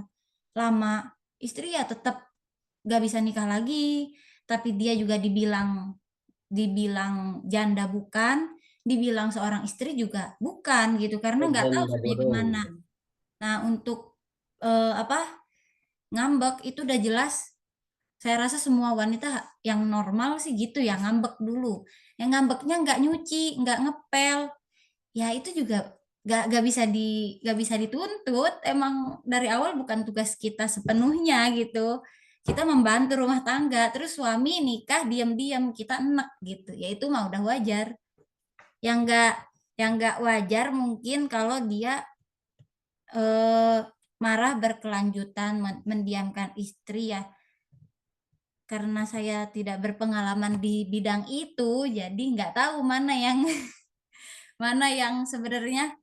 lama, istri ya tetap nggak bisa nikah lagi, tapi dia juga dibilang janda bukan, dibilang seorang istri juga bukan gitu, karena nggak tahu Janda suaminya bodoh. kemana. Nah, untuk ngambek itu udah jelas, saya rasa semua wanita yang normal sih gitu ya, ngambek dulu. Yang ngambeknya nggak nyuci, nggak ngepel, ya itu juga nggak bisa dituntut. Emang dari awal bukan tugas kita sepenuhnya gitu. Kita membantu rumah tangga, terus suami nikah diam-diam kita enek gitu, ya itu mah udah wajar. Yang nggak wajar mungkin kalau dia marah berkelanjutan, mendiamkan istri ya. Karena saya tidak berpengalaman di bidang itu, jadi nggak tahu mana yang sebenarnya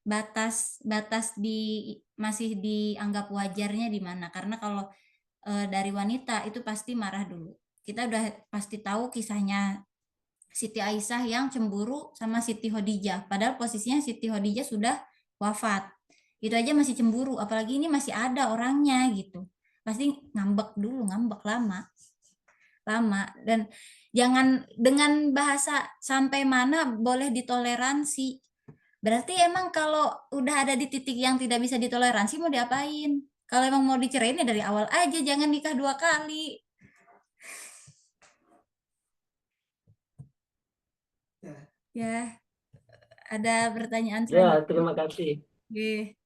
batas masih dianggap wajarnya di mana. Karena kalau dari wanita itu pasti marah dulu. Kita udah pasti tahu kisahnya Siti Aisyah yang cemburu sama Siti Khadijah. Padahal posisinya Siti Khadijah sudah wafat. Itu aja masih cemburu, apalagi ini masih ada orangnya gitu. Pasti ngambek dulu, ngambek lama. Dan jangan dengan bahasa sampai mana boleh ditoleransi. Berarti emang kalau udah ada di titik yang tidak bisa ditoleransi mau diapain? Kalau emang mau dicerain ya dari awal aja, jangan nikah 2 kali. Ya, ada pertanyaan Ya, selanjutnya? terima kasih. Oke.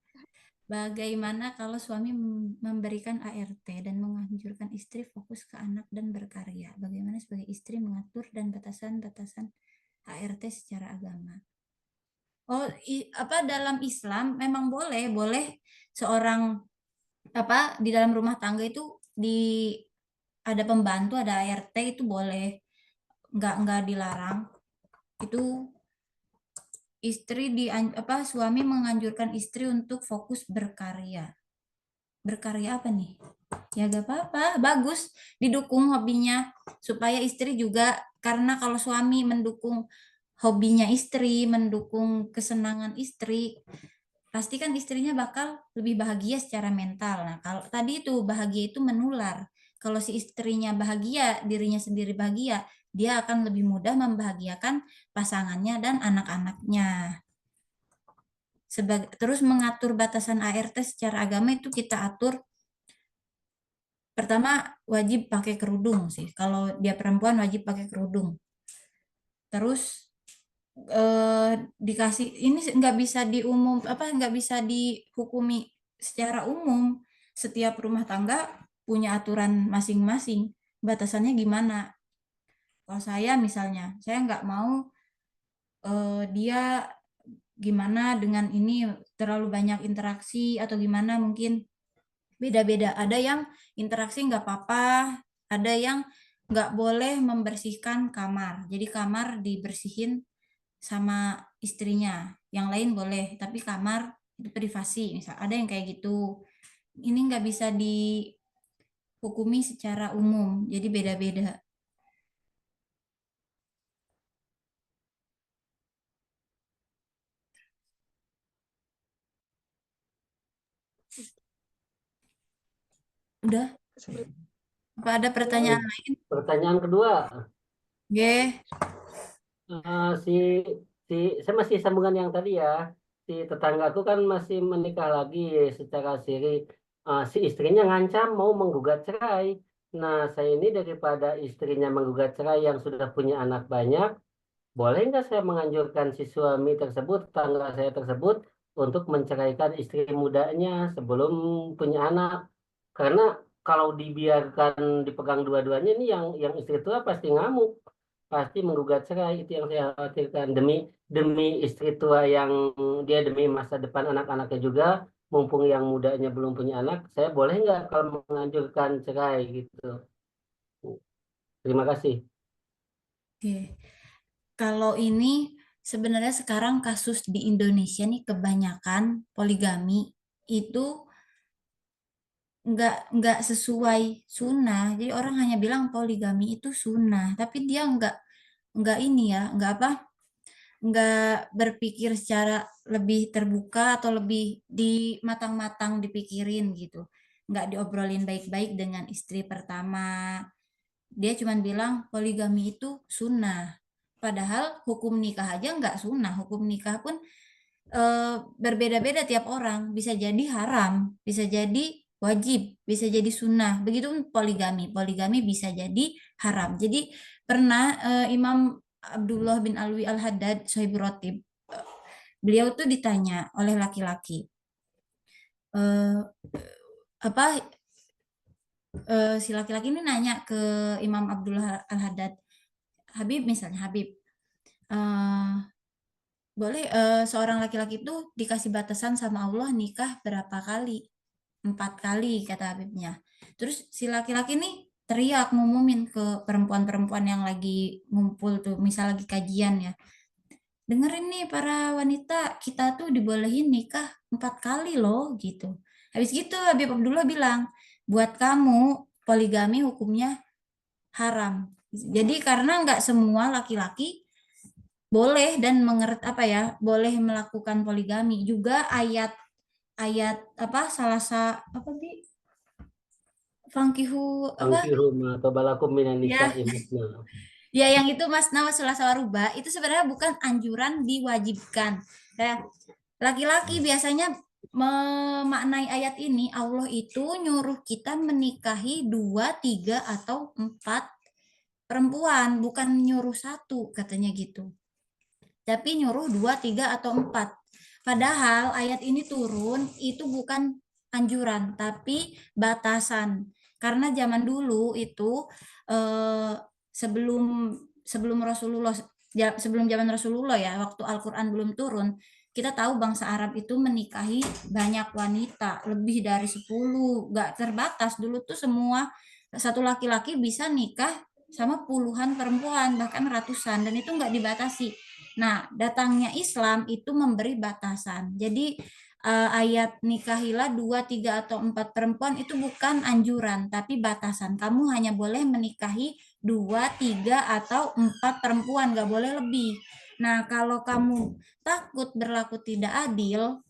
Bagaimana kalau suami memberikan ART dan menganjurkan istri fokus ke anak dan berkarya? Bagaimana sebagai istri mengatur dan batasan-batasan ART secara agama? Oh, dalam Islam memang boleh seorang di dalam rumah tangga itu ada pembantu, ada ART itu boleh, nggak dilarang. Itu suami menganjurkan istri untuk fokus berkarya. Berkarya apa nih? Ya gak apa-apa, bagus didukung hobinya supaya istri juga, karena kalau suami mendukung hobinya istri, mendukung kesenangan istri, pasti kan istrinya bakal lebih bahagia secara mental. Nah, kalau tadi itu bahagia itu menular. Kalau si istrinya bahagia, dirinya sendiri bahagia, dia akan lebih mudah membahagiakan pasangannya dan anak-anaknya. Terus mengatur batasan ART secara agama itu kita atur. Pertama, wajib pakai kerudung sih. Kalau dia perempuan wajib pakai kerudung. Terus dikasih ini nggak bisa nggak bisa dihukumi secara umum. Setiap rumah tangga punya aturan masing-masing. Batasannya gimana? Kalau saya misalnya, saya nggak mau dia gimana dengan ini terlalu banyak interaksi atau gimana, mungkin beda-beda. Ada yang interaksi nggak apa-apa, ada yang nggak boleh membersihkan kamar. Jadi kamar dibersihin sama istrinya, yang lain boleh, tapi kamar itu privasi. Misal ada yang kayak gitu. Ini nggak bisa dihukumi secara umum, jadi beda-beda. Udah? Apa ada pertanyaan lain? Pertanyaan kedua, Oke. si saya masih sambungan yang tadi ya. Si tetanggaku kan masih menikah lagi secara siri. Si istrinya ngancam mau menggugat cerai. Nah, saya ini daripada istrinya menggugat cerai yang sudah punya anak banyak, boleh nggak saya menganjurkan si suami tersebut, tetangga saya tersebut, untuk menceraikan istri mudanya sebelum punya anak? Karena kalau dibiarkan dipegang dua-duanya ini yang istri tua pasti ngamuk, pasti menggugat cerai. Itu yang saya khawatirkan, demi demi istri tua yang dia demi masa depan anak-anaknya juga, mumpung yang mudanya belum punya anak, saya boleh nggak kalau menganjurkan cerai gitu? Terima kasih. Oke. Kalau ini sebenarnya sekarang kasus di Indonesia nih kebanyakan poligami itu nggak sesuai sunnah. Jadi orang hanya bilang poligami itu sunnah, tapi dia nggak ini ya, nggak berpikir secara lebih terbuka atau lebih matang-matang dipikirin gitu. Nggak diobrolin baik-baik dengan istri pertama. Dia cuma bilang poligami itu sunnah. Padahal hukum nikah aja nggak sunnah. Hukum nikah pun berbeda-beda tiap orang. Bisa jadi haram, bisa jadi wajib, bisa jadi sunnah. Begitu poligami. Poligami bisa jadi haram. Jadi pernah Imam Abdullah bin Alwi Al-Haddad, Sohibul Rotib, beliau tuh ditanya oleh laki-laki, si laki-laki ini nanya ke Imam Abdullah Al-Haddad, Habib misalnya, Habib, boleh seorang laki-laki itu dikasih batasan sama Allah nikah berapa kali? 4 kali kata Habibnya. Terus si laki-laki ini teriak ngumumin ke perempuan-perempuan yang lagi ngumpul tuh, misal lagi kajian ya. dengerin nih para wanita, kita tuh dibolehin nikah 4 kali loh gitu. Habis gitu Habib Abdullah bilang, buat kamu poligami hukumnya haram. Jadi karena nggak semua laki-laki boleh dan boleh melakukan poligami. Juga ayat apa Bi? Fankihu Rumah atau balakum minan ya nisa'i masna. ya yang itu masna wa sulasa wa ruba itu sebenarnya bukan anjuran, diwajibkan. Kayak laki-laki biasanya memaknai ayat ini, Allah itu nyuruh kita menikahi 2, 3, atau 4 perempuan, bukan nyuruh 1 katanya gitu. Tapi nyuruh 2, 3, atau 4. Padahal ayat ini turun itu bukan anjuran, tapi batasan. Karena zaman dulu itu sebelum zaman Rasulullah ya, waktu Al-Qur'an belum turun, kita tahu bangsa Arab itu menikahi banyak wanita, lebih dari 10, nggak terbatas. Dulu tuh semua satu laki-laki bisa nikah sama puluhan perempuan, bahkan ratusan, dan itu nggak dibatasi. Nah, datangnya Islam itu memberi batasan. Jadi ayat nikahilah 2, 3, atau 4 perempuan itu bukan anjuran, tapi batasan. Kamu hanya boleh menikahi 2, 3, atau 4 perempuan, nggak boleh lebih. Nah, kalau kamu takut berlaku tidak adil,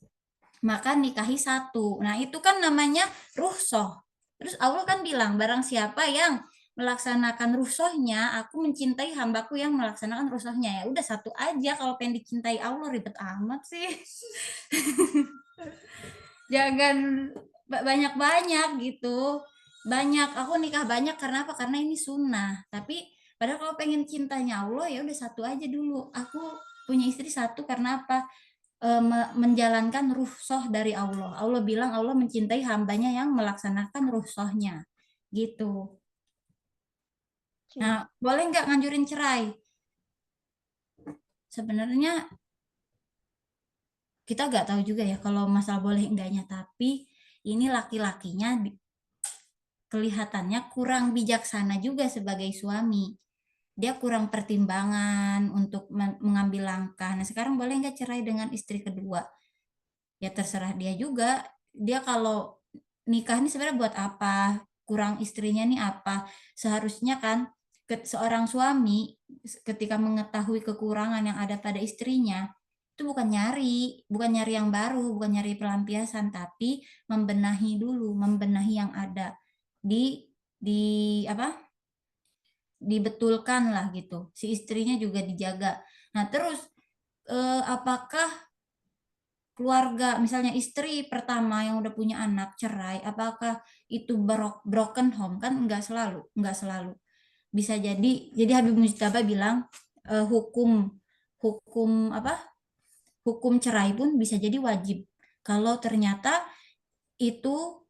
maka nikahi 1. Nah, itu kan namanya rukhsah. Terus Allah kan bilang, barang siapa yang melaksanakan rukhsahnya, aku mencintai hambaku yang melaksanakan rukhsahnya. Ya udah 1 aja, kalau pengen dicintai Allah ribet amat sih. Jangan banyak-banyak gitu. Aku nikah banyak karena apa? Karena ini sunnah. Tapi padahal kalau pengen cintanya Allah ya udah 1 aja dulu. Aku punya istri 1 karena apa? Menjalankan rukhsah dari Allah. Allah bilang Allah mencintai hambanya yang melaksanakan rukhsahnya. Gitu. Nah, boleh nggak nganjurin cerai? Sebenarnya kita nggak tahu juga ya kalau masalah boleh enggaknya, tapi ini laki-lakinya kelihatannya kurang bijaksana juga sebagai suami. Dia kurang pertimbangan untuk mengambil langkah. Nah, sekarang boleh nggak cerai dengan istri kedua? Ya terserah dia juga. Dia kalau nikah ini sebenarnya buat apa? Kurang istrinya nih apa? Seharusnya kan seorang suami ketika mengetahui kekurangan yang ada pada istrinya, itu bukan nyari yang baru, bukan nyari pelampiasan, tapi membenahi dulu, membenahi yang ada. Dibetulkan lah gitu. Si istrinya juga dijaga. Nah, terus apakah keluarga, misalnya istri pertama yang udah punya anak cerai, apakah itu broken home? Kan enggak selalu. Bisa jadi Habib Mujtaba bilang hukum cerai pun bisa jadi wajib kalau ternyata itu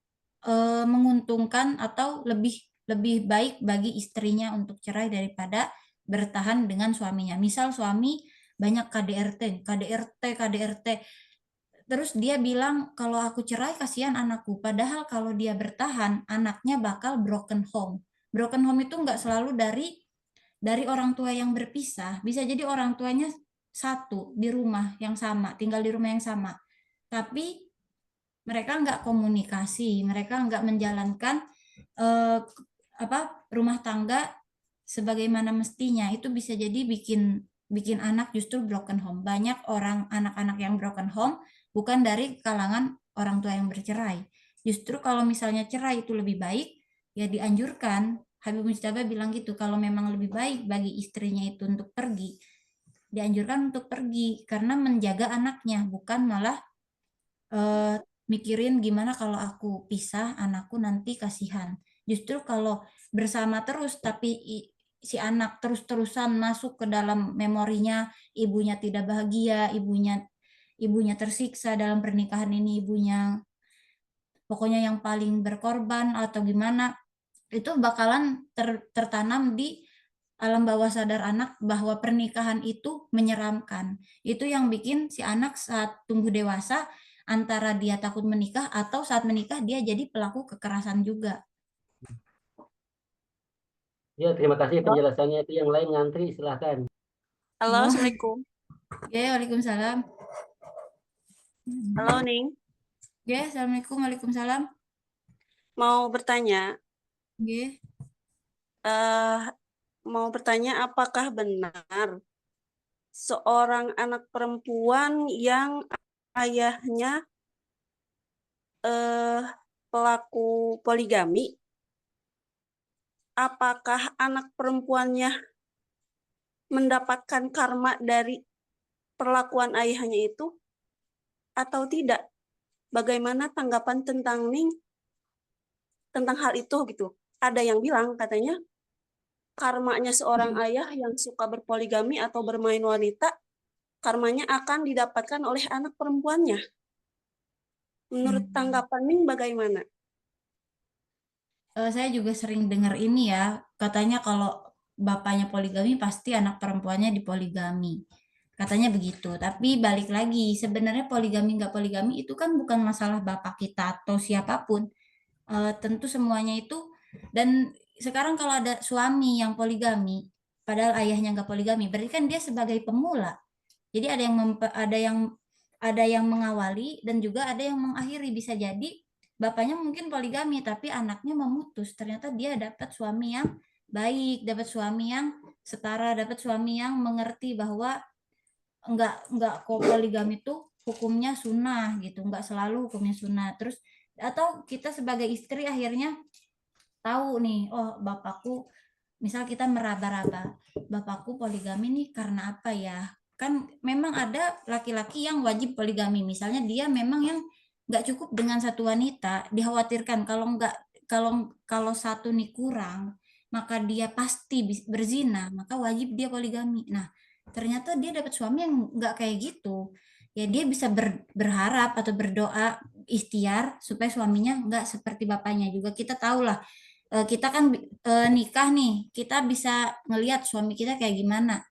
menguntungkan atau lebih baik bagi istrinya untuk cerai daripada bertahan dengan suaminya. Misal suami banyak KDRT, terus dia bilang kalau aku cerai kasihan anakku. Padahal kalau dia bertahan, anaknya bakal broken home. Broken home itu nggak selalu dari orang tua yang berpisah. Bisa jadi orang tuanya satu di rumah yang sama, tinggal di rumah yang sama. Tapi mereka nggak komunikasi, mereka nggak menjalankan rumah tangga sebagaimana mestinya. Itu bisa jadi bikin anak justru broken home. Banyak anak-anak yang broken home bukan dari kalangan orang tua yang bercerai. Justru kalau misalnya cerai itu lebih baik, ya dianjurkan. Habib Mujtaba bilang gitu, kalau memang lebih baik bagi istrinya itu untuk pergi, dianjurkan untuk pergi karena menjaga anaknya, bukan malah mikirin gimana kalau aku pisah, anakku nanti kasihan. Justru kalau bersama terus tapi si anak terus-terusan masuk ke dalam memorinya, ibunya tidak bahagia, ibunya tersiksa dalam pernikahan ini, ibunya pokoknya yang paling berkorban atau gimana, itu bakalan tertanam di alam bawah sadar anak bahwa pernikahan itu menyeramkan. Itu yang bikin si anak saat tumbuh dewasa antara dia takut menikah atau saat menikah dia jadi pelaku kekerasan juga. Ya, terima kasih penjelasannya. Itu yang lain ngantri, silahkan. Halo, Oh. Assalamualaikum. Ya, waalaikumsalam. Halo Ning, Ya, assalamualaikum, waalaikumsalam. mau bertanya, Ya, apakah benar seorang anak perempuan yang ayahnya pelaku poligami, apakah anak perempuannya mendapatkan karma dari perlakuan ayahnya itu atau tidak? Bagaimana tanggapan tentang Ning tentang hal itu gitu? Ada yang bilang katanya karmanya seorang ayah yang suka berpoligami atau bermain wanita, karmanya akan didapatkan oleh anak perempuannya. Menurut tanggapan Ning bagaimana? Saya juga sering dengar ini ya, katanya kalau bapaknya poligami pasti anak perempuannya dipoligami. Katanya begitu, tapi balik lagi, sebenarnya poligami nggak poligami itu kan bukan masalah bapak kita atau siapapun. Tentu semuanya itu, dan sekarang kalau ada suami yang poligami, padahal ayahnya nggak poligami, berarti kan dia sebagai pemula. Jadi ada yang mengawali dan juga ada yang mengakhiri. Bisa jadi bapaknya mungkin poligami tapi anaknya memutus. Ternyata dia dapat suami yang baik, dapat suami yang setara, dapat suami yang mengerti bahwa enggak kok poligami itu hukumnya sunnah gitu, enggak selalu hukumnya sunnah. Terus atau kita sebagai istri akhirnya tahu nih, oh bapakku, misal kita meraba-raba, bapakku poligami nih karena apa ya? Kan memang ada laki-laki yang wajib poligami, misalnya dia memang yang nggak cukup dengan satu wanita, dikhawatirkan kalau satu nih kurang, maka dia pasti berzina, maka wajib dia poligami. Nah, ternyata dia dapat suami yang nggak kayak gitu. Ya dia bisa berharap atau berdoa ikhtiar supaya suaminya nggak seperti bapaknya juga. Kita tahu lah, kita kan nikah nih, kita bisa ngelihat suami kita kayak gimana.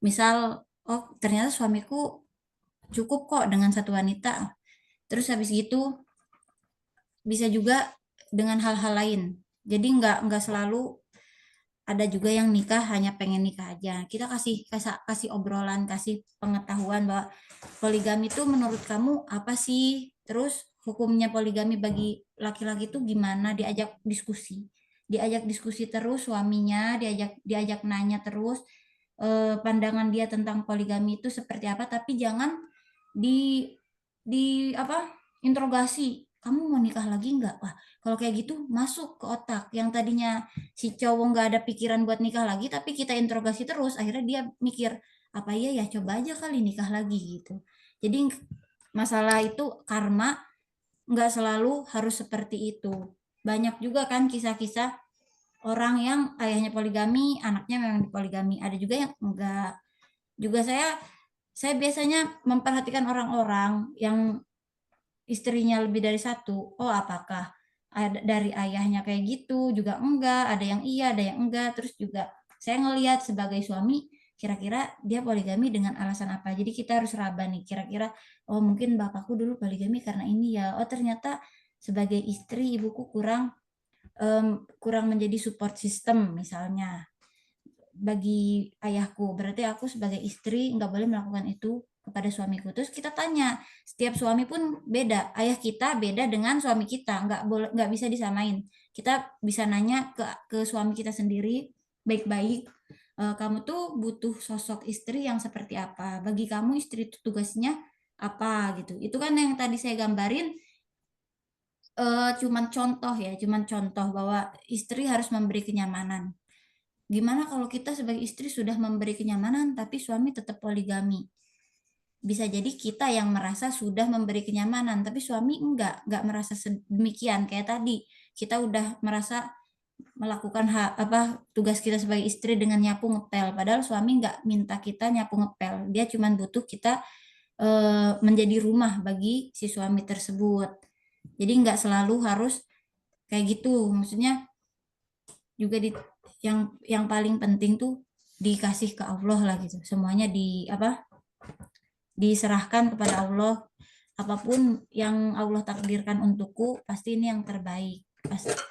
Misal, oh ternyata suamiku cukup kok dengan satu wanita. Terus habis gitu bisa juga dengan hal-hal lain. Jadi nggak selalu, ada juga yang nikah hanya pengen nikah aja. Kita kasih obrolan, kasih pengetahuan bahwa poligami itu menurut kamu apa sih? Terus hukumnya poligami bagi laki-laki itu gimana? Diajak diskusi terus suaminya, diajak nanya terus pandangan dia tentang poligami itu seperti apa. Tapi jangan di apa? Interogasi. Kamu mau nikah lagi nggak? Wah, kalau kayak gitu masuk ke otak yang tadinya si cowok nggak ada pikiran buat nikah lagi, tapi kita interogasi terus, akhirnya dia mikir apa iya ya, coba aja kali nikah lagi gitu. Jadi masalah itu karma nggak selalu harus seperti itu. Banyak juga kan kisah-kisah orang yang ayahnya poligami, anaknya memang dipoligami. Ada juga yang enggak. Juga saya biasanya memperhatikan orang-orang yang istrinya lebih dari satu. Oh, apakah dari ayahnya kayak gitu? Juga enggak, ada yang iya, ada yang enggak. Terus juga saya ngelihat sebagai suami, kira-kira dia poligami dengan alasan apa. Jadi kita harus raba nih, kira-kira oh mungkin bapakku dulu poligami karena ini ya. Oh ternyata sebagai istri ibuku kurang menjadi support system misalnya bagi ayahku, berarti aku sebagai istri nggak boleh melakukan itu kepada suamiku. Terus kita tanya, setiap suami pun beda, ayah kita beda dengan suami kita, nggak bisa disamain. Kita bisa nanya ke suami kita sendiri baik-baik, kamu tuh butuh sosok istri yang seperti apa, bagi kamu istri itu tugasnya apa gitu. Itu kan yang tadi saya gambarin cuman contoh bahwa istri harus memberi kenyamanan. Gimana kalau kita sebagai istri sudah memberi kenyamanan tapi suami tetap poligami? Bisa jadi kita yang merasa sudah memberi kenyamanan tapi suami enggak merasa demikian. Kayak tadi kita udah merasa melakukan tugas kita sebagai istri dengan nyapu ngepel, padahal suami enggak minta kita nyapu ngepel, dia cuma butuh kita menjadi rumah bagi si suami tersebut. Jadi enggak selalu harus kayak gitu. Maksudnya juga yang paling penting tuh dikasih ke Allah lah gitu. Semuanya diserahkan kepada Allah. Apapun yang Allah takdirkan untukku, pasti ini yang terbaik.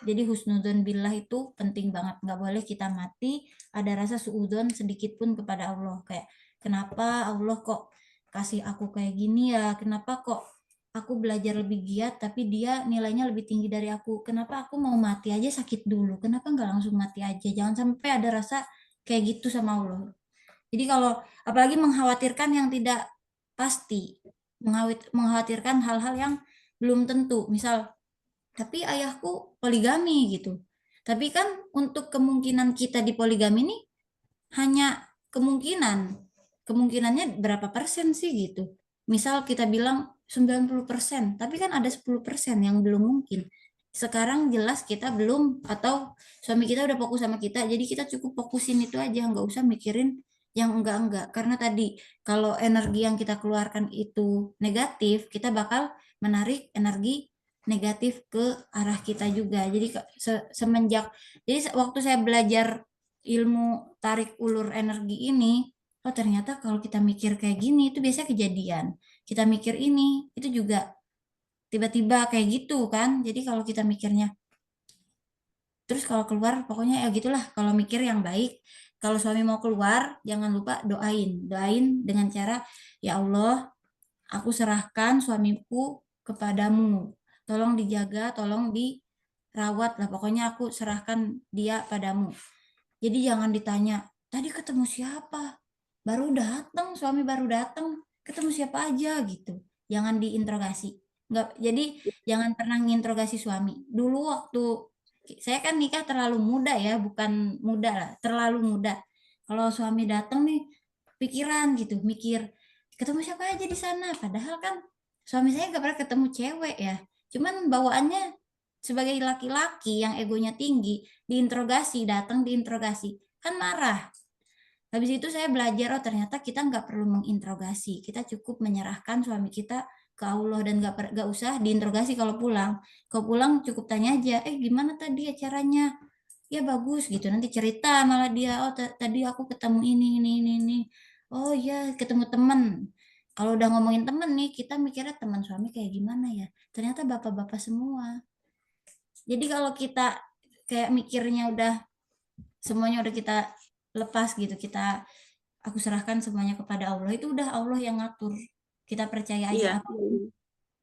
Jadi husnudzon billah itu penting banget. Nggak boleh kita mati ada rasa suudzon sedikit pun kepada Allah. Kayak kenapa Allah kok kasih aku kayak gini ya, kenapa kok aku belajar lebih giat tapi dia nilainya lebih tinggi dari aku, kenapa aku mau mati aja sakit dulu, kenapa nggak langsung mati aja, jangan sampai ada rasa kayak gitu sama Allah. Jadi kalau apalagi mengkhawatirkan yang tidak pasti, mengkhawatirkan hal-hal yang belum tentu, misal tapi ayahku poligami gitu, tapi kan untuk kemungkinan kita di poligami ini hanya kemungkinannya berapa persen sih gitu. Misal kita bilang 90%, tapi kan ada 10% yang belum mungkin. Sekarang jelas kita belum, atau suami kita udah fokus sama kita, jadi kita cukup fokusin itu aja, nggak usah mikirin yang enggak-enggak. Karena tadi, kalau energi yang kita keluarkan itu negatif, kita bakal menarik energi negatif ke arah kita juga. Jadi jadi waktu saya belajar ilmu tarik ulur energi ini, oh ternyata kalau kita mikir kayak gini itu biasanya kejadian. Kita mikir ini, itu juga tiba-tiba kayak gitu kan. Jadi kalau kita mikirnya, terus kalau keluar pokoknya ya gitulah, kalau mikir yang baik. Kalau suami mau keluar, jangan lupa doain. Doain dengan cara, ya Allah, aku serahkan suamiku kepadamu. Tolong dijaga, tolong dirawat lah. Pokoknya aku serahkan dia padamu. Jadi jangan ditanya, tadi ketemu siapa? Baru datang, suami baru datang, ketemu siapa aja gitu. Jangan diinterogasi. Enggak, jadi jangan pernah nginterogasi suami. Dulu waktu saya kan nikah terlalu muda ya, bukan muda lah, terlalu muda. Kalau suami datang nih, pikiran gitu, mikir ketemu siapa aja di sana. Padahal kan suami saya gak pernah ketemu cewek ya. Cuman bawaannya sebagai laki-laki yang egonya tinggi, diinterogasi, datang diinterogasi, kan marah. Habis itu saya belajar, oh ternyata kita nggak perlu menginterogasi, kita cukup menyerahkan suami kita ke Allah dan nggak usah diinterogasi kalau pulang. Kalau pulang cukup tanya aja, gimana tadi acaranya? Ya bagus gitu, nanti cerita malah dia, oh tadi aku ketemu ini. Oh iya, ketemu teman. Kalau udah ngomongin teman nih, kita mikirnya teman suami kayak gimana ya? Ternyata bapak-bapak semua. Jadi kalau kita kayak mikirnya udah semuanya udah kita lepas gitu, aku serahkan semuanya kepada Allah, itu udah Allah yang ngatur. Kita percaya aja Iya.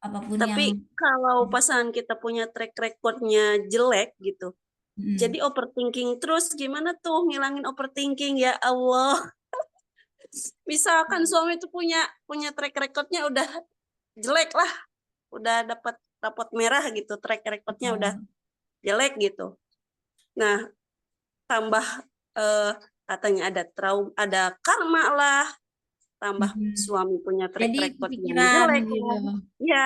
apapun yang Tapi kalau pasangan kita punya track recordnya jelek gitu, jadi overthinking terus, gimana tuh ngilangin overthinking ya Allah? Misalkan suami itu punya track recordnya udah jelek lah, udah dapat rapot merah gitu, track recordnya udah jelek gitu. Nah, tambah katanya ada karma lah, tambah suami punya track jadi record yang pikiran jelek gitu. lah. Ya,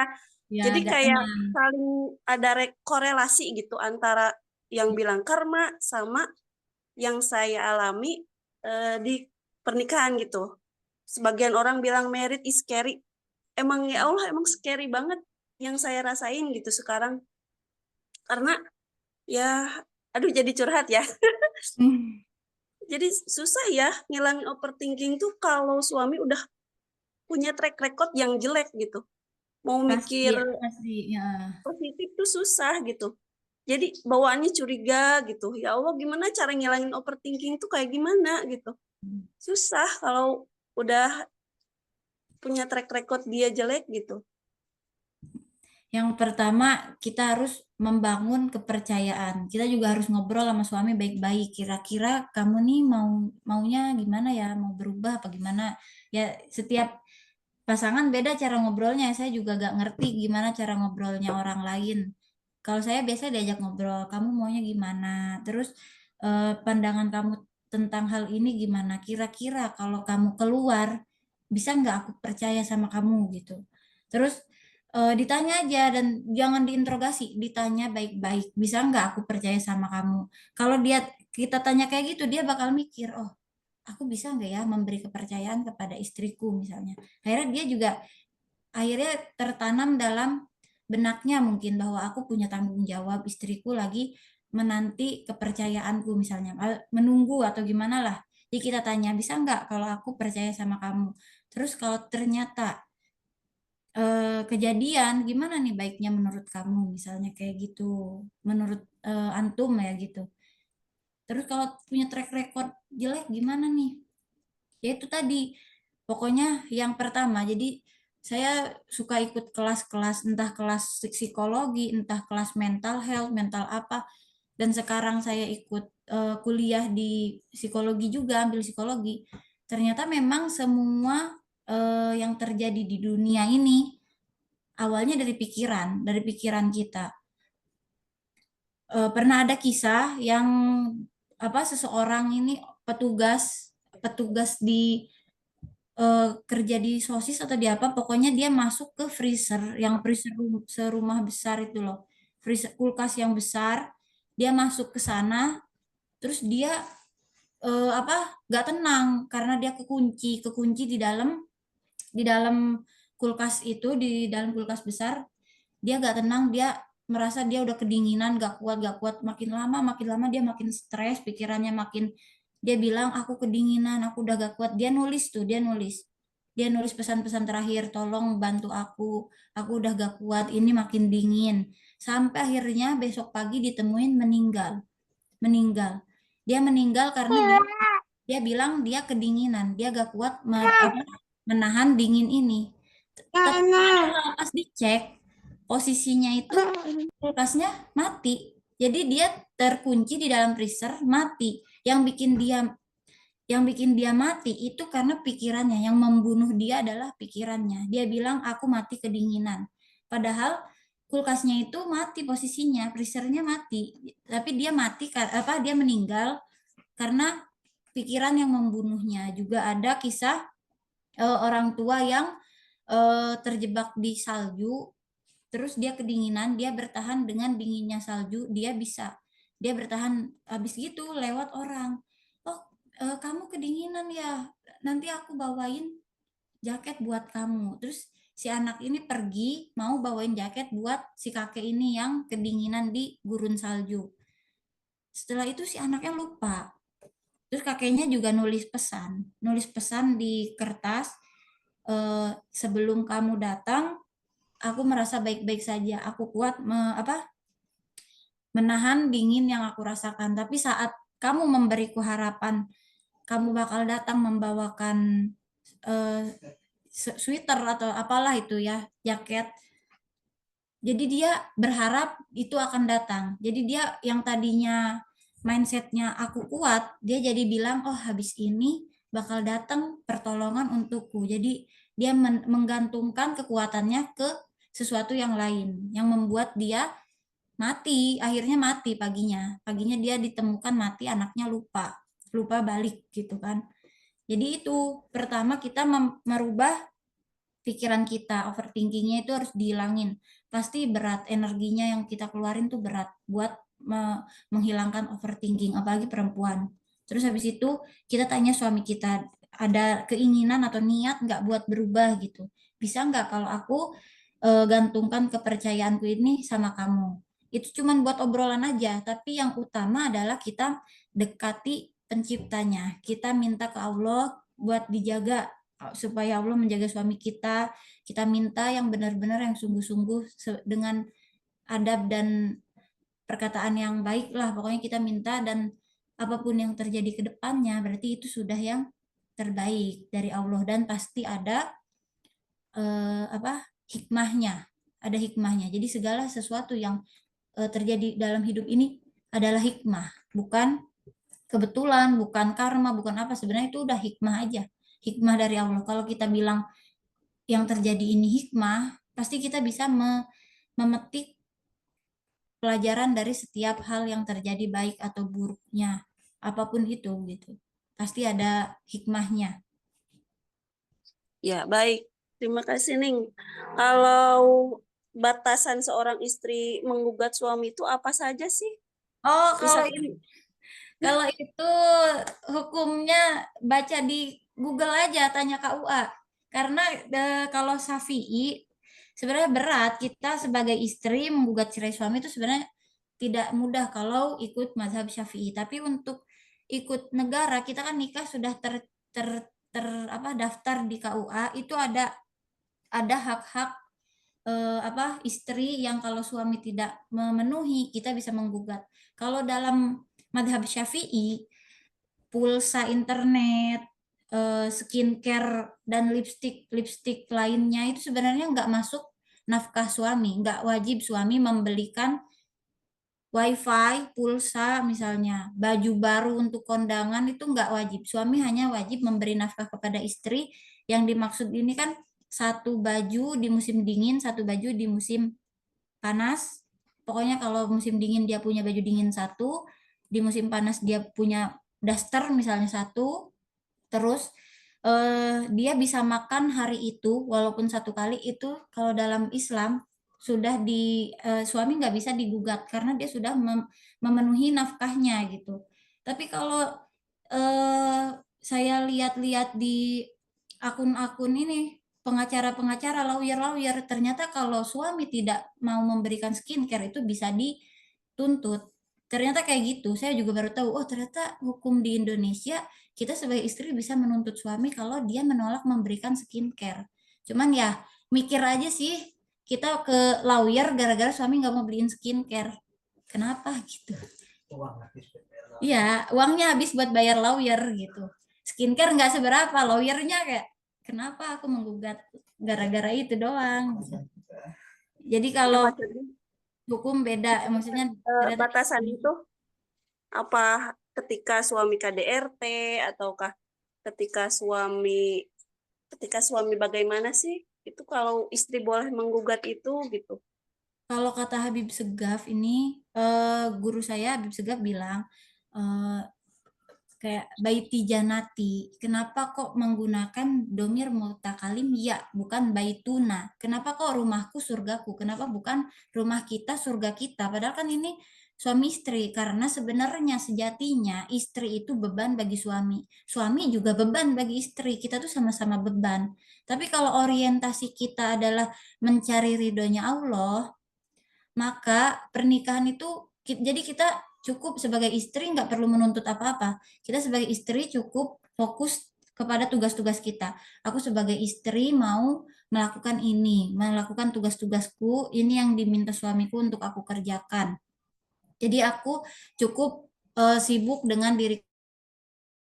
Ya, jadi gak kayak tenang. saling ada korelasi gitu antara yang bilang karma sama yang saya alami di pernikahan gitu. Sebagian orang bilang married is scary. Emang ya Allah, emang scary banget yang saya rasain gitu sekarang. Karena ya, aduh jadi curhat ya. Jadi susah ya ngilangin overthinking tuh kalau suami udah punya track record yang jelek gitu. Mau mikir pasti ya. positif tuh susah gitu. Jadi bawaannya curiga gitu. Ya Allah, gimana cara ngilangin overthinking tuh kayak gimana gitu. Susah kalau udah punya track record dia jelek gitu. Yang pertama, kita harus membangun kepercayaan. Kita juga harus ngobrol sama suami baik-baik. Kira-kira kamu nih maunya gimana ya? Mau berubah apa gimana? Ya, setiap pasangan beda cara ngobrolnya. Saya juga gak ngerti gimana cara ngobrolnya orang lain. Kalau saya biasa diajak ngobrol, kamu maunya gimana? Terus pandangan kamu tentang hal ini gimana? Kira-kira kalau kamu keluar, bisa nggak aku percaya sama kamu gitu? Terus ditanya aja dan jangan diinterogasi, ditanya baik-baik. Bisa nggak aku percaya sama kamu? Kalau kita tanya kayak gitu, dia bakal mikir, oh aku bisa nggak ya memberi kepercayaan kepada istriku misalnya. Akhirnya tertanam dalam benaknya mungkin bahwa aku punya tanggung jawab, istriku lagi menanti kepercayaanku misalnya, menunggu atau gimana lah. Jadi kita tanya, bisa nggak kalau aku percaya sama kamu? Terus kalau ternyata kejadian, gimana nih baiknya menurut kamu? Misalnya kayak gitu, menurut antum ya gitu. Terus kalau punya track record jelek gimana nih? Ya itu tadi, Pokoknya yang pertama, jadi saya suka ikut kelas-kelas, entah kelas psikologi, entah kelas mental health, mental apa. Dan sekarang saya ikut kuliah di psikologi juga, ambil psikologi. Ternyata memang semua yang terjadi di dunia ini awalnya dari pikiran kita. Pernah ada kisah yang seseorang ini petugas di kerja di sosis atau di apa, pokoknya dia masuk ke freezer, yang freezer serumah besar itu loh, freezer kulkas yang besar, dia masuk ke sana, terus dia nggak tenang karena dia kekunci di dalam kulkas itu, di dalam kulkas besar, dia nggak tenang, dia merasa dia udah kedinginan, nggak kuat, makin lama dia makin stres, pikirannya makin, dia bilang aku kedinginan, aku udah gak kuat, dia nulis pesan-pesan terakhir, tolong bantu aku udah gak kuat, ini makin dingin, sampai akhirnya besok pagi ditemuin meninggal. Dia meninggal karena dia bilang dia kedinginan, dia gak kuat menahan dingin ini. Pas dicek posisinya itu kulkasnya mati. Jadi dia terkunci di dalam freezer, mati. Yang bikin dia mati itu karena pikirannya. Yang membunuh dia adalah pikirannya. Dia bilang aku mati kedinginan. Padahal kulkasnya itu mati posisinya, freezernya mati. Tapi dia mati dia meninggal karena pikiran yang membunuhnya. Juga ada kisah orang tua yang terjebak di salju, terus dia kedinginan, dia bertahan dengan dinginnya salju, dia bertahan, habis gitu lewat orang, oh kamu kedinginan ya, nanti aku bawain jaket buat kamu. Terus si anak ini pergi mau bawain jaket buat si kakek ini yang kedinginan di gurun salju. Setelah itu si anaknya lupa. Terus kakeknya juga nulis pesan di kertas, sebelum kamu datang, aku merasa baik-baik saja, aku kuat menahan dingin yang aku rasakan. Tapi saat kamu memberiku harapan, kamu bakal datang membawakan sweater atau apalah itu ya, jaket. Jadi dia berharap itu akan datang. Jadi dia yang tadinya mindsetnya aku kuat, dia jadi bilang, oh habis ini bakal datang pertolongan untukku. Jadi dia menggantungkan kekuatannya ke sesuatu yang lain, yang membuat dia mati, akhirnya mati paginya. Paginya dia ditemukan mati, anaknya lupa balik gitu kan. Jadi itu pertama kita merubah pikiran kita, overthinkingnya itu harus dihilangin. Pasti berat, energinya yang kita keluarin tuh berat buat menghilangkan overthinking, apalagi perempuan. Terus habis itu kita tanya suami kita, ada keinginan atau niat nggak buat berubah gitu. Bisa nggak kalau aku gantungkan kepercayaanku ini sama kamu. Itu cuman buat obrolan aja, tapi yang utama adalah kita dekati penciptanya. Kita minta ke Allah buat dijaga, supaya Allah menjaga suami kita. Kita minta yang benar-benar, yang sungguh-sungguh dengan adab dan perkataan yang baik lah. Pokoknya kita minta, dan apapun yang terjadi ke depannya berarti itu sudah yang terbaik dari Allah, dan pasti ada hikmahnya. Ada hikmahnya. Jadi segala sesuatu yang terjadi dalam hidup ini adalah hikmah, bukan kebetulan, bukan karma, bukan apa. Sebenarnya itu udah hikmah aja. Hikmah dari Allah. Kalau kita bilang yang terjadi ini hikmah, pasti kita bisa memetik pelajaran dari setiap hal yang terjadi, baik atau buruknya, apapun itu gitu. Pasti ada hikmahnya. Ya, baik. Terima kasih, Ning. Kalau batasan seorang istri menggugat suami itu apa saja sih? Oh, kalau Misalkan itu hukumnya baca di Google aja, tanya KUA. Karena kalau Syafi'i sebenarnya berat, kita sebagai istri menggugat cerai suami itu sebenarnya tidak mudah kalau ikut mazhab Syafi'i. Tapi untuk ikut negara, kita kan nikah sudah daftar di KUA, itu ada hak-hak istri yang kalau suami tidak memenuhi, kita bisa menggugat. Kalau dalam madhab Syafi'i, pulsa internet, skincare dan lipstick lainnya itu sebenarnya nggak masuk nafkah suami. Nggak wajib suami membelikan wifi, pulsa misalnya, baju baru untuk kondangan itu nggak wajib. Suami hanya wajib memberi nafkah kepada istri. Yang dimaksud ini kan satu baju di musim dingin, satu baju di musim panas. Pokoknya kalau musim dingin dia punya baju dingin satu, di musim panas dia punya daster misalnya satu. Terus dia bisa makan hari itu walaupun satu kali itu kalau dalam Islam sudah suami nggak bisa digugat karena dia sudah memenuhi nafkahnya gitu. Tapi kalau saya lihat-lihat di akun-akun ini pengacara-pengacara, lawyer-lawyer, ternyata kalau suami tidak mau memberikan skincare itu bisa dituntut. Ternyata kayak gitu. Saya juga baru tahu, oh ternyata hukum di Indonesia kita sebagai istri bisa menuntut suami kalau dia menolak memberikan skincare. Cuman ya mikir aja sih, kita ke lawyer gara-gara suami nggak mau beliin skincare. Kenapa gitu? Iya, uangnya habis buat bayar lawyer gitu. Skincare nggak seberapa, lawyernya kayak kenapa aku menggugat gara-gara itu doang. Jadi kalau hukum beda, maksudnya batasan itu apa ketika suami KDRT ataukah ketika suami bagaimana sih? Itu kalau istri boleh menggugat itu gitu. Kalau kata Habib Segaf ini, guru saya Habib Segaf bilang, kayak baiti janati, kenapa kok menggunakan domir mutakalim ya, bukan baituna, kenapa kok rumahku surgaku, kenapa bukan rumah kita surga kita, padahal kan ini suami istri, karena sebenarnya sejatinya istri itu beban bagi suami, suami juga beban bagi istri, kita tuh sama-sama beban. Tapi kalau orientasi kita adalah mencari ridhonya Allah, maka pernikahan itu jadi kita cukup sebagai istri nggak perlu menuntut apa-apa. Kita sebagai istri cukup fokus kepada tugas-tugas kita. Aku sebagai istri mau melakukan ini, melakukan tugas-tugasku, ini yang diminta suamiku untuk aku kerjakan. Jadi aku cukup sibuk dengan diri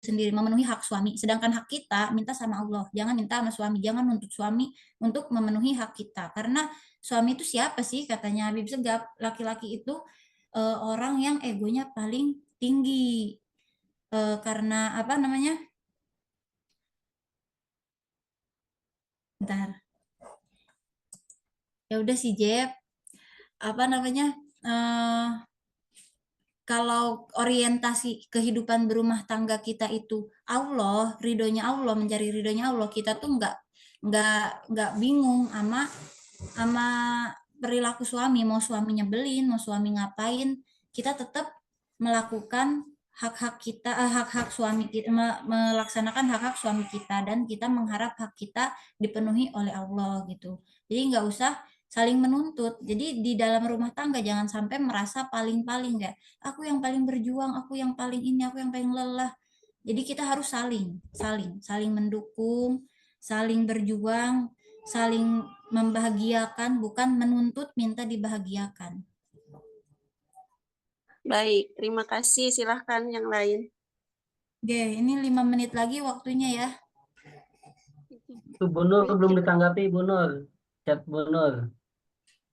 sendiri, memenuhi hak suami. Sedangkan hak kita minta sama Allah, jangan minta sama suami, jangan nuntut suami untuk memenuhi hak kita. Karena suami itu siapa sih, katanya Habib Segaf, laki-laki itu orang yang egonya paling tinggi. Karena apa namanya? Bentar. Ya udah sih Jeb, apa namanya? Kalau orientasi kehidupan berumah tangga kita itu Allah, ridhonya Allah, mencari ridhonya Allah, kita tuh nggak bingung sama perilaku suami, mau suami nyebelin, mau suami ngapain, kita tetap melakukan hak-hak kita, hak-hak suami kita, melaksanakan hak-hak suami kita, dan kita mengharap hak kita dipenuhi oleh Allah gitu. Jadi nggak usah saling menuntut. Jadi di dalam rumah tangga jangan sampai merasa paling-paling, kayak aku yang paling berjuang, aku yang paling ini, aku yang paling lelah. Jadi kita harus saling mendukung, saling berjuang, saling membahagiakan, bukan menuntut minta dibahagiakan. Baik, terima kasih. Silahkan yang lain. Oke, ini 5 menit lagi waktunya ya. Itu Bu Nur belum ditanggapi, Bu Nur. Chat Bu Nur.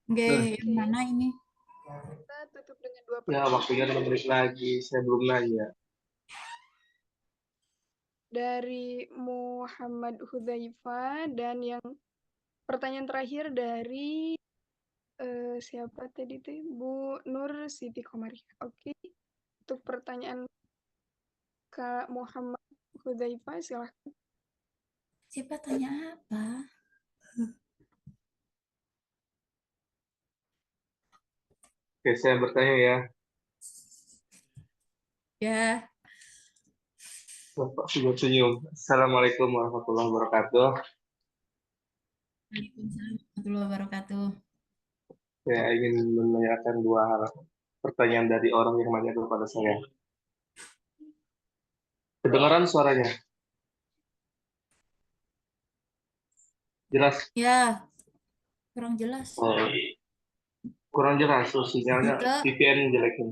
Oke, yang mana ini? Kita tutup dengan 2 Ya, pertanyaan. waktunya 5 menit lagi. Saya belum nanya. Dari Muhammad Hudzaifah, dan yang pertanyaan terakhir dari siapa tadi tuh? Bu Nur Siti Komari. Oke. Untuk pertanyaan Kak Muhammad Hudzaifah, silahkan. Siapa tanya apa? Oke, saya bertanya ya. Ya. Bapak senyum-senyum. Assalamualaikum warahmatullahi wabarakatuh. Waalaikumsalam warahmatullahi wabarakatuh. Saya ingin menanyakan 2 hal. Pertanyaan dari orang yang nanya kepada saya. Kedengaran suaranya? Jelas? Ya, kurang jelas. Oh, kurang jelas. So, sinyalnya Enggak. VPN jelekin.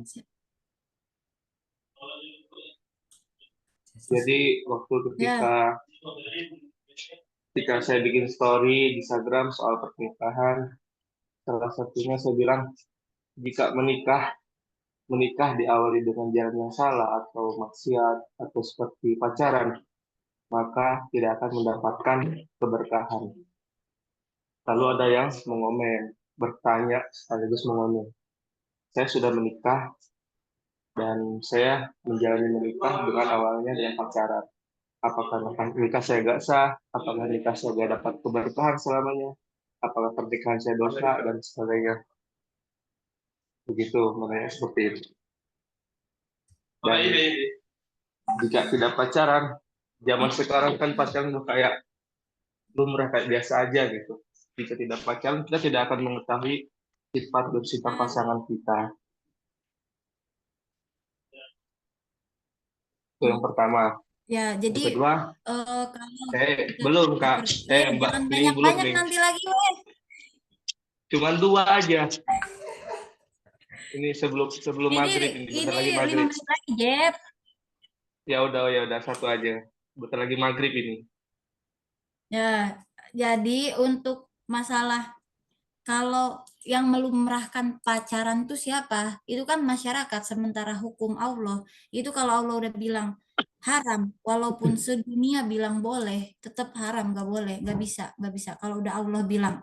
Jadi waktu Ya, ketika saya bikin story di Instagram soal pernikahan, salah satunya saya bilang jika menikah diawali dengan jalan yang salah atau maksiat atau seperti pacaran, maka tidak akan mendapatkan keberkahan. Lalu ada yang mengomen, bertanya sekaligus mengomen. Saya sudah menikah dan saya menjalani menikah dengan awalnya dengan pacaran. Apakah nikah saya gak sah? Apakah nikah saya gak dapat keberkahan selamanya? Apakah pernikahan saya dosa dan sebagainya? Begitu, makanya seperti itu. Dan jika tidak pacaran, zaman sekarang kan pacaran udah kayak lumrah, kayak biasa aja gitu. Jika tidak pacaran, kita tidak akan mengetahui sifat dan sifat pasangan kita. Itu yang pertama. ya. Yang Jadi kedua, kalau belum Kak, Mbak, jangan ini belum banyak-banyak nih. nanti lagi, weh. Cuman 2 aja. Ini sebelum maghrib ini, bentar lagi Ini 5 maghrib. menit lagi, Jeb. Ya udah 1 aja. Bentar lagi maghrib ini. Ya, jadi untuk masalah kalau yang melumrahkan pacaran itu siapa? Itu kan masyarakat, sementara hukum Allah. Itu kalau Allah udah bilang haram, walaupun sedunia bilang boleh, tetap haram, gak boleh, gak bisa. Kalau udah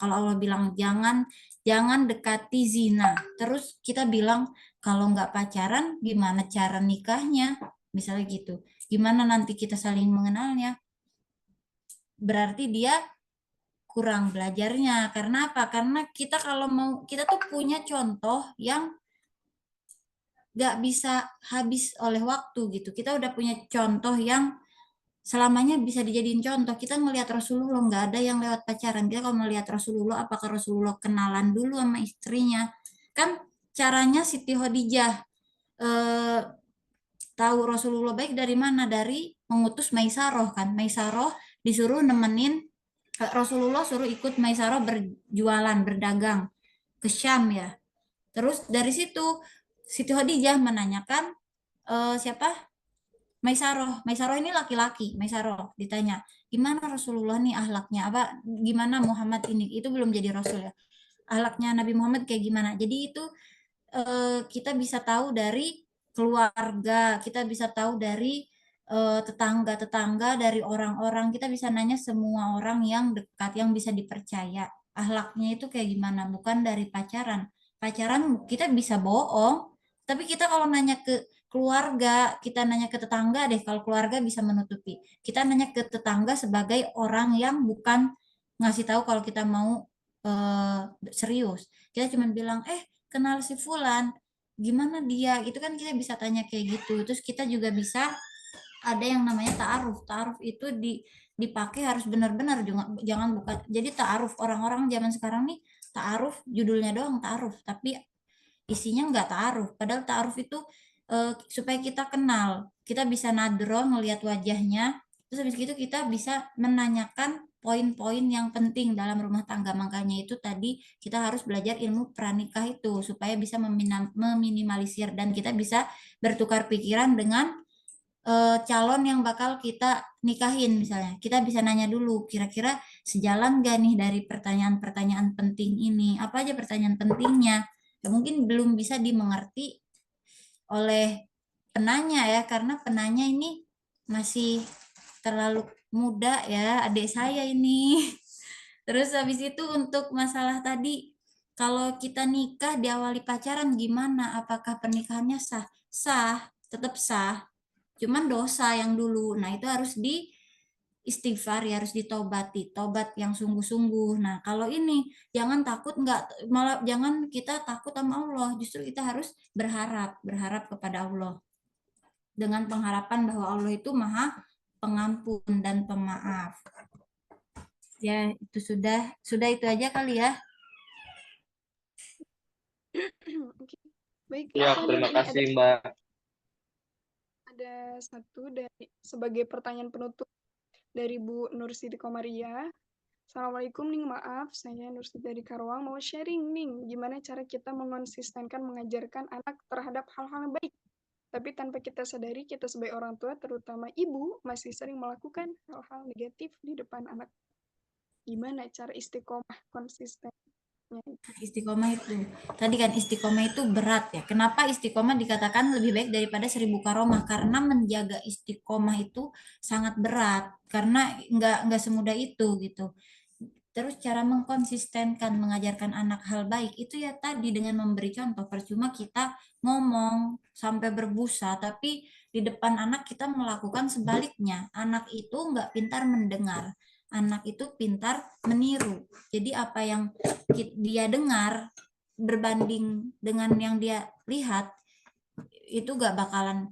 kalau Allah bilang jangan dekati zina. Terus kita bilang kalau nggak pacaran, gimana cara nikahnya? Misalnya gitu. Gimana nanti kita saling mengenalnya? Berarti dia kurang belajarnya. Karena apa? Karena kita kalau kita tuh punya contoh yang gak bisa habis oleh waktu gitu. Kita udah punya contoh yang selamanya bisa dijadiin contoh. Kita ngelihat Rasulullah, nggak ada yang lewat pacaran. Kita kalau melihat Rasulullah, apakah Rasulullah kenalan dulu sama istrinya? Kan caranya Siti Khadijah tahu Rasulullah baik dari mana? Dari mengutus Maisaroh kan. Maisaroh disuruh nemenin Rasulullah, suruh ikut Maisaroh berjualan, berdagang ke Syam ya. Terus dari situ Siti Khadijah menanyakan siapa? Maisaroh ini laki-laki. Maisaroh ditanya, gimana Rasulullah nih ahlaknya? Apa gimana Muhammad ini? Itu belum jadi Rasul ya. Ahlaknya Nabi Muhammad kayak gimana? Jadi itu kita bisa tahu dari keluarga, kita bisa tahu dari tetangga-tetangga, dari orang-orang, kita bisa nanya semua orang yang dekat, yang bisa dipercaya. Ahlaknya itu kayak gimana? Bukan dari pacaran. Pacaran kita bisa bohong, tapi kita kalau nanya ke keluarga, kita nanya ke tetangga deh, kalau keluarga bisa menutupi. Kita nanya ke tetangga sebagai orang yang bukan ngasih tahu kalau kita mau serius. Kita cuma bilang, kenal si Fulan, gimana dia? Itu kan kita bisa tanya kayak gitu. Terus kita juga bisa ada yang namanya ta'aruf. Ta'aruf itu dipakai harus benar-benar, jangan bukan. Jadi ta'aruf orang-orang zaman sekarang nih, ta'aruf judulnya doang ta'aruf, tapi isinya nggak ta'aruf. Padahal ta'aruf itu supaya kita kenal. Kita bisa nadro ngelihat wajahnya. Terus habis itu kita bisa menanyakan poin-poin yang penting dalam rumah tangga. Makanya itu tadi kita harus belajar ilmu pranikah itu supaya bisa meminimalisir dan kita bisa bertukar pikiran dengan calon yang bakal kita nikahin misalnya. Kita bisa nanya dulu kira-kira sejalan gak nih dari pertanyaan-pertanyaan penting ini. Apa aja pertanyaan pentingnya? Ya, mungkin belum bisa dimengerti oleh penanya ya, karena penanya ini masih terlalu muda ya, adik saya ini. Terus habis itu untuk masalah tadi, kalau kita nikah diawali pacaran gimana? Apakah pernikahannya sah? Sah, tetap sah. Cuman dosa yang dulu. Nah, itu harus istighfar ya, harus ditobati, tobat yang sungguh-sungguh. Nah, kalau ini jangan takut, nggak malah jangan kita takut sama Allah, justru kita harus berharap kepada Allah dengan pengharapan bahwa Allah itu Maha Pengampun dan Pemaaf. Ya, itu sudah itu aja kali ya. Oke. Baik, Ya, Kak, terima ini kasih Mbak. ada satu dari sebagai pertanyaan penutup dari Bu Nur Siti Komaria. Assalamualaikum Ning, maaf saya Nur Siti dari Karawang mau sharing Ning, gimana cara kita mengonsistenkan mengajarkan anak terhadap hal-hal yang baik Tapi tanpa kita sadari, kita sebagai orang tua, terutama ibu, masih sering melakukan hal-hal negatif di depan anak. Gimana cara istiqomah konsistennya? Istiqomah itu tadi kan, istiqomah itu berat ya. Kenapa istiqomah dikatakan lebih baik daripada 1000 karomah? Karena menjaga istiqomah itu sangat berat, karena nggak semudah itu gitu. Terus cara mengkonsistenkan mengajarkan anak hal baik itu ya tadi dengan memberi contoh. Percuma kita ngomong sampai berbusa, tapi di depan anak kita melakukan sebaliknya. Anak itu nggak pintar mendengar, anak itu pintar meniru. Jadi apa yang dia dengar berbanding dengan yang dia lihat itu gak bakalan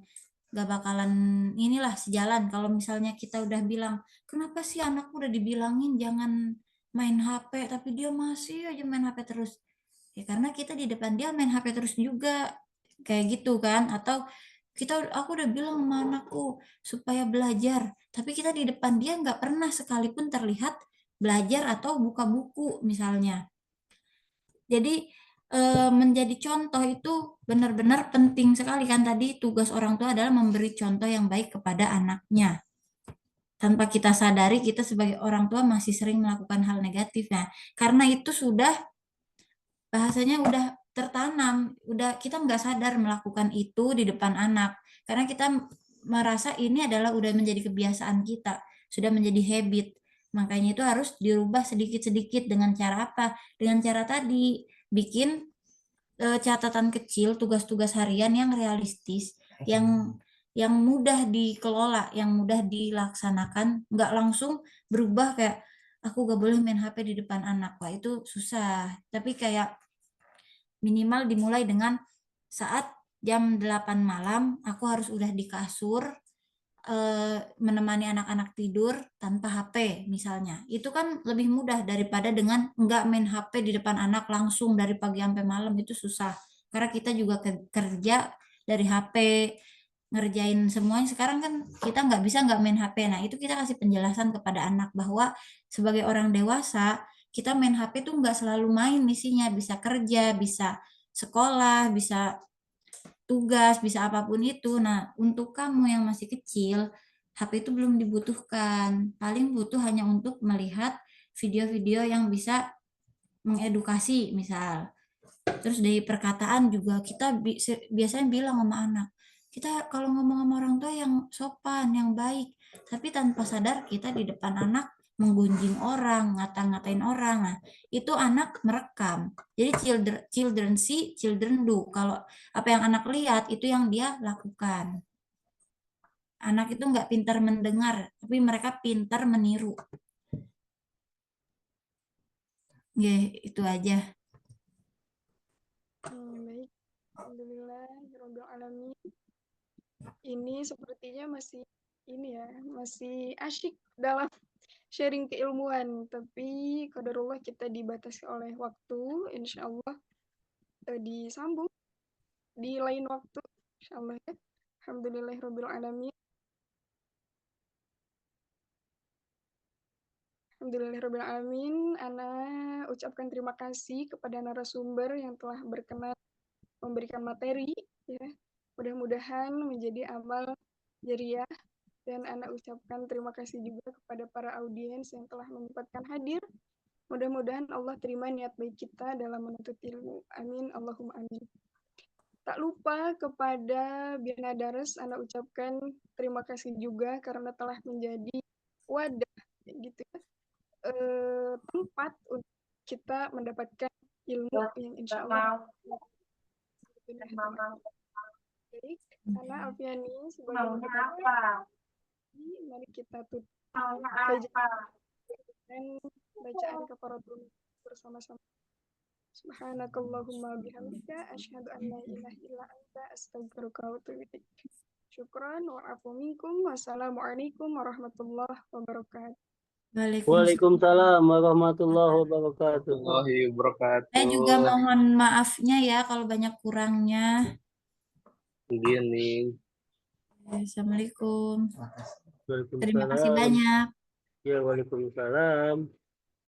inilah sejalan. Kalau misalnya kita udah bilang, kenapa sih anakku udah dibilangin jangan main HP tapi dia masih aja main HP terus, ya karena kita di depan dia main HP terus juga, kayak gitu kan. Atau aku udah bilang sama anakku supaya belajar, tapi kita di depan dia nggak pernah sekalipun terlihat belajar atau buka buku misalnya. Jadi menjadi contoh itu benar-benar penting sekali kan. Tadi tugas orang tua adalah memberi contoh yang baik kepada anaknya. Tanpa kita sadari, kita sebagai orang tua masih sering melakukan hal negatif ya. Karena itu sudah bahasanya udah tertanam, udah kita nggak sadar melakukan itu di depan anak. Karena kita merasa ini adalah udah menjadi kebiasaan kita, sudah menjadi habit. Makanya itu harus dirubah sedikit-sedikit. Dengan cara apa? Dengan cara tadi bikin catatan kecil, tugas-tugas harian yang realistis, yang mudah dikelola, yang mudah dilaksanakan, nggak langsung berubah kayak aku gak boleh main HP di depan anak. Wah itu susah. Tapi kayak minimal dimulai dengan saat jam 8 malam aku harus udah di kasur, menemani anak-anak tidur tanpa HP misalnya. Itu kan lebih mudah daripada dengan nggak main HP di depan anak langsung dari pagi sampai malam. Itu susah karena kita juga kerja dari HP, ngerjain semuanya. Sekarang kan kita nggak bisa nggak main HP. Nah itu kita kasih penjelasan kepada anak bahwa sebagai orang dewasa kita main HP tuh nggak selalu main isinya, bisa kerja, bisa sekolah, bisa tugas, bisa apapun itu. Nah, untuk kamu yang masih kecil, HP itu belum dibutuhkan. Paling butuh hanya untuk melihat video-video yang bisa mengedukasi, misal. Terus dari perkataan juga kita biasanya bilang sama anak, kita kalau ngomong sama orang tua yang sopan, yang baik. Tapi tanpa sadar kita di depan anak menggunjing orang, ngata-ngatain orang. Nah, itu anak merekam. Jadi children see, children do. Kalau apa yang anak lihat itu yang dia lakukan. Anak itu nggak pintar mendengar, tapi mereka pintar meniru. Ya, itu aja. Baik, alhamdulillah, Rabbil alamin. Ini sepertinya masih masih asyik dalam sharing keilmuan, tapi qadarullah kita dibatasi oleh waktu. Insya Allah disambung di lain waktu, insya Allah ya. Alhamdulillah Rabbil alamin. Alhamdulillah alamin. Ana ucapkan terima kasih kepada narasumber yang telah berkenan memberikan materi ya. Mudah-mudahan menjadi amal jariah, dan Ana ucapkan terima kasih juga kepada para audiens yang telah menyempatkan hadir. Mudah-mudahan Allah terima niat baik kita dalam menuntut ilmu. Amin Allahumma amin. Tak lupa kepada Bina Dares, Ana ucapkan terima kasih juga karena telah menjadi wadah gitu ya, tempat untuk kita mendapatkan ilmu yang insya Allah baik. Ana Alfiani sebagai moderator, mari kita tutup dan bacaan kafaratul bersama-sama. Subhanakallahumma bihamdika asyhadu an la ilaha illa anta astaghfiruka wa atubu ilaik. Syukran wa afu minkum. Wassalamualaikum warahmatullahi wabarakatuh. Waalaikumsalam warahmatullahi wabarakatuh. Saya juga mohon maafnya ya kalau banyak kurangnya. Begini. Assalamualaikum. Waalaikumsalam. Terima kasih banyak. Ya, waalaikumsalam.